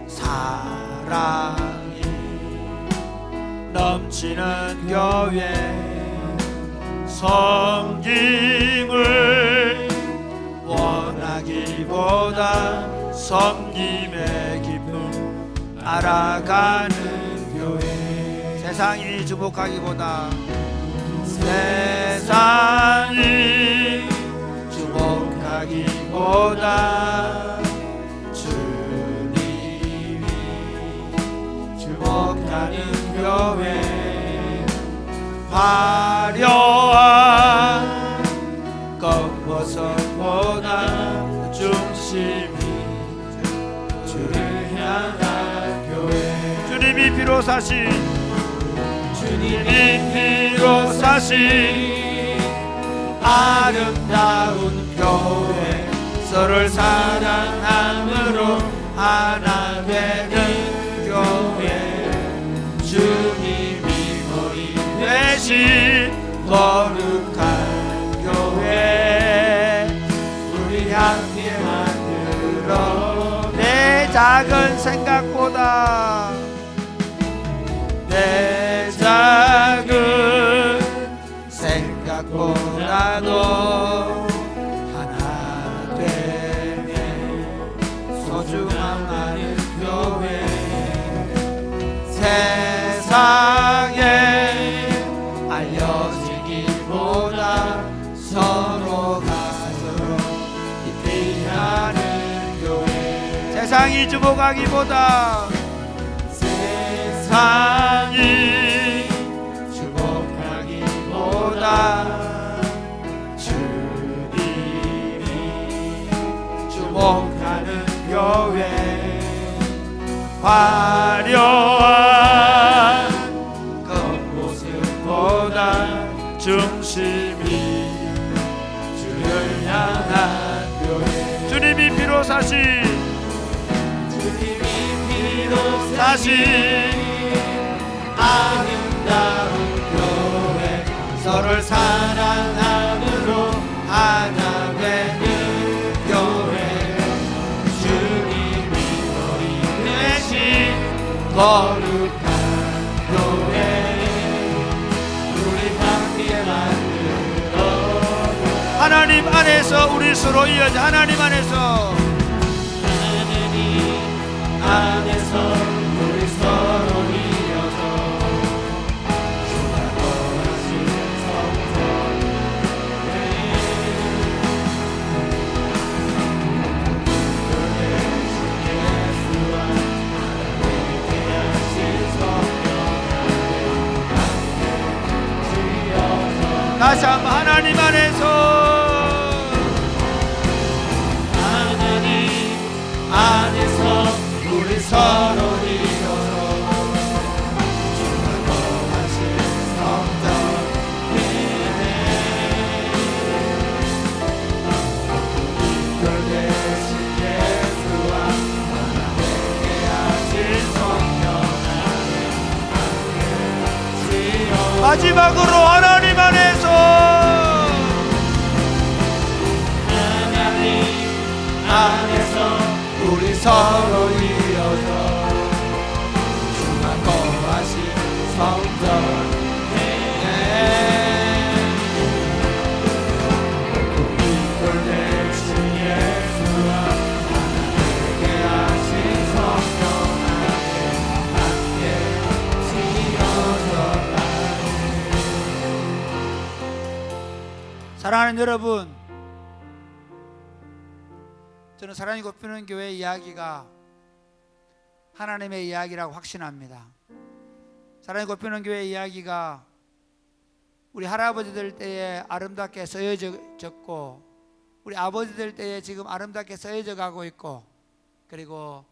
사랑이 넘치는 교회 섬김을 원하기보다 섬김의 기쁨 알아가는 교회 세상이 주목하기보다 세상이 주목하기보다 주님이 주목하는 교회 화려한 겉모습보다 중심이 주를 향한 교회 주님이 피로 사신 주님이 피로 사신 아름다운 교회 서로를 사랑함으로 하나 되는 교회 주님이 머리 대신 거룩한 교회 우리 함께 만들어 내 작은 생각보다 내 작은 생각보다도 하나 되네 소중한 많은 교회 세상에 알려지기보다 서로가 서로 기피하는 교회 세상이 주목하기보다 세상이 주목하기보다 주님이 주목하는 교회 화려한 겉모습보다 중심이 주를 향한 교회 주님이 피로 사신 아름다운 교회 서로를 사랑함으로 하나 되는 교회 주님이 머리 대신 거룩한 교회 우리 함께 만들어 하나님 안에서 우리 서로 이어져 하나님 안에서 우리 서로 이어져 주가 원하신 성전에 예수와 함께 하신 성전 다시 한번 하나님 안에서 우리 서로 이어서 주가 거하신 성전에 별 대신 예수와 함께 하신 성령 안에 마지막으로 하나님 안에서 우리 서로 이어서 주가 거하신 성전에 이끌 대신 예수와 함께 하신 성령 안에 함께 지어서 사랑하는 여러분 저는 사랑이 곱히는 교회 이야기가 하나님의 이야기라고 확신합니다. 사랑이 곱히는 교회 이야기가 우리 할아버지들 때에 아름답게 쓰여졌고 우리 아버지들 때에 지금 아름답게 쓰여져 가고 있고 그리고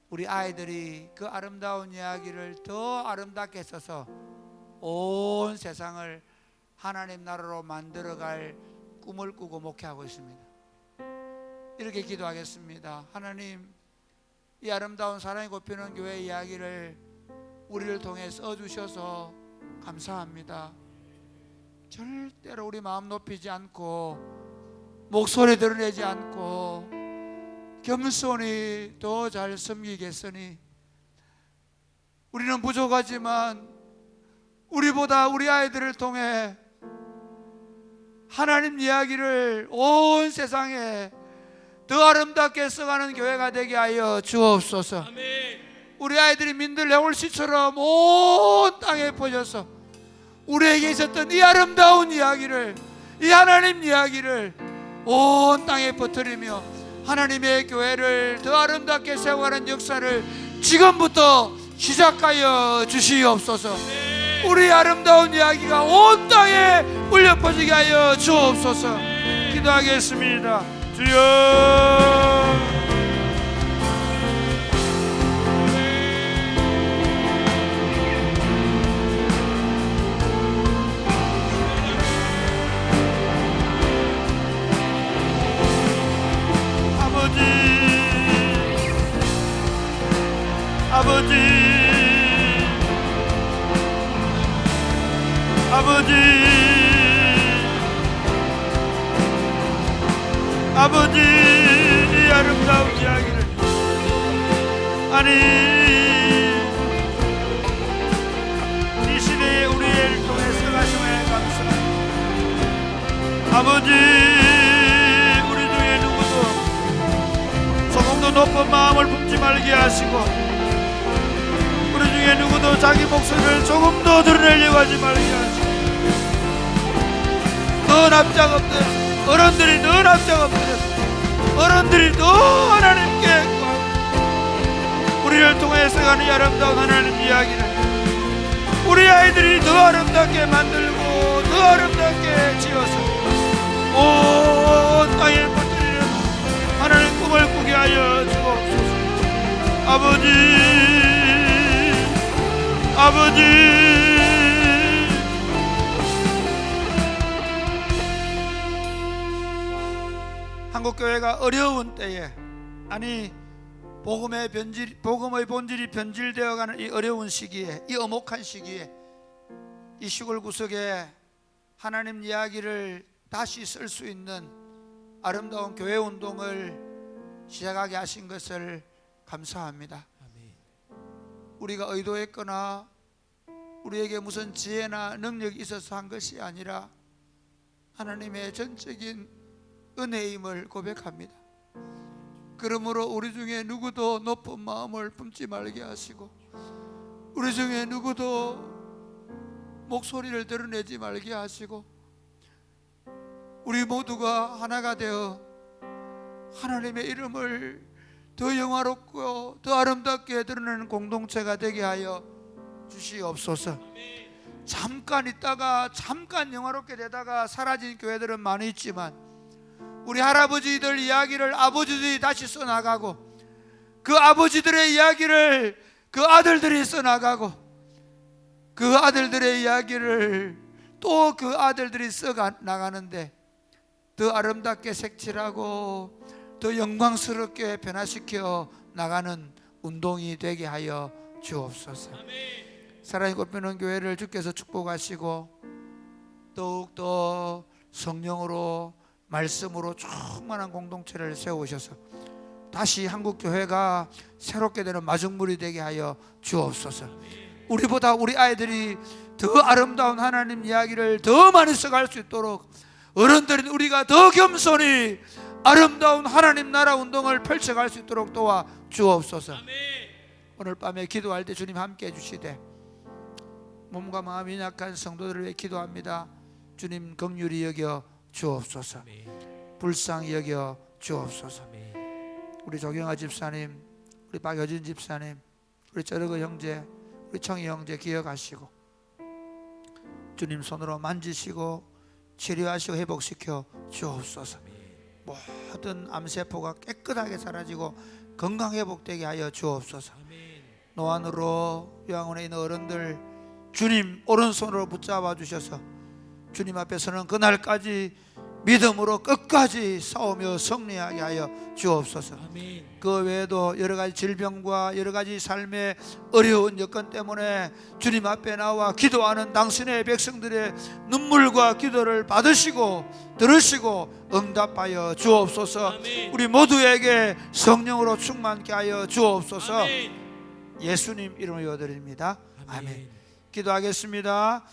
우리 아이들이 그 아름다운 이야기를 더 아름답게 써서 온 세상을 하나님 나라로 만들어갈 꿈을 꾸고 목회하고 있습니다. 이렇게 기도하겠습니다. 하나님, 이 아름다운 사랑이 곱히는 교회 이야기를 우리를 통해 써주셔서 감사합니다. 절대로 우리 마음 높이지 않고 목소리 드러내지 않고 겸손히 더 잘 섬기겠으니 우리는 부족하지만 우리보다 우리 아이들을 통해 하나님 이야기를 온 세상에 더 아름답게 써가는 교회가 되게 하여 주옵소서. 우리 아이들이 민들 레올시처럼 온 땅에 퍼져서 우리에게 있었던 이 아름다운 이야기를, 이 하나님 이야기를 온 땅에 퍼뜨리며 하나님의 교회를 더 아름답게 세워가는 역사를 지금부터 시작하여 주시옵소서. 우리 아름다운 이야기가 온 땅에 울려 퍼지게 하여 주옵소서. 기도하겠습니다. 주여, 아버지, 이 아름다운 이야기를 아니 이 시대에 우리를 통해서 가심에 감사합니다. 아버지, 우리 중에 누구도 조금도 높은 마음을 품지 말게 하시고 우리 중에 누구도 자기 목소리를 조금도 드러내려고 하지 말게 하시고 더 납작 엎드려서 어른들이 더 납작 엎드려서 어른들이 더 하나님께 우리를 통해서 가는 이 아름다운 하나님 이야기를 우리 아이들이 더 아름답게 만들고 더 아름답게 지어서 온 땅에 퍼뜨리는 하나님 꿈을 꾸게 하여 주옵소서. 아버지 한국교회가 어려운 때에 아니 복음의 본질이 변질되어가는 이 어려운 시기에 이 엄혹한 시기에 이 시골 구석에 하나님 이야기를 다시 쓸 수 있는 아름다운 교회 운동을 시작하게 하신 것을 감사합니다. 우리가 의도했거나 우리에게 무슨 지혜나 능력이 있어서 한 것이 아니라 하나님의 전적인 은혜임을 고백합니다. 그러므로 우리 중에 누구도 높은 마음을 품지 말게 하시고 우리 중에 누구도 목소리를 드러내지 말게 하시고 우리 모두가 하나가 되어 하나님의 이름을 더 영화롭고 더 아름답게 드러내는 공동체가 되게 하여 주시옵소서. 잠깐 있다가 잠깐 영화롭게 되다가 사라진 교회들은 많이 있지만 우리 할아버지들 이야기를 아버지들이 다시 써나가고 그 아버지들의 이야기를 그 아들들이 써나가고 그 아들들의 이야기를 또 그 아들들이 써나가는데 더 아름답게 색칠하고 더 영광스럽게 변화시켜 나가는 운동이 되게 하여 주옵소서. 사랑이 곱히는 교회를 주께서 축복하시고 더욱더 성령으로 말씀으로 충만한 공동체를 세우셔서 다시 한국교회가 새롭게 되는 마중물이 되게 하여 주옵소서. 우리보다 우리 아이들이 더 아름다운 하나님 이야기를 더 많이 써갈 수 있도록 어른들인 우리가 더 겸손히 아름다운 하나님 나라 운동을 펼쳐갈 수 있도록 도와 주옵소서. 오늘 밤에 기도할 때 주님 함께 해주시되 몸과 마음이 약한 성도들을 위해 기도합니다. 주님 긍휼히 여겨 주옵소서. 불쌍히 여겨 주옵소서. 우리 조경아 집사님, 우리 박여진 집사님, 우리 저러그 형제, 우리 청희 형제 기억하시고 주님 손으로 만지시고 치료하시고 회복시켜 주옵소서. 모든 암세포가 깨끗하게 사라지고 건강 회복되게 하여 주옵소서. 노안으로 요양원에 있는 어른들 주님 오른손으로 붙잡아 주셔서 주님 앞에서는 그날까지 믿음으로 끝까지 싸우며 승리하게 하여 주옵소서. 그 외에도 여러 가지 질병과 여러 가지 삶의 어려운 여건 때문에 주님 앞에 나와 기도하는 당신의 백성들의 눈물과 기도를 받으시고 들으시고 응답하여 주옵소서. 우리 모두에게 성령으로 충만케 하여 주옵소서. 예수님 이름으로 드립니다. 아멘. 기도하겠습니다.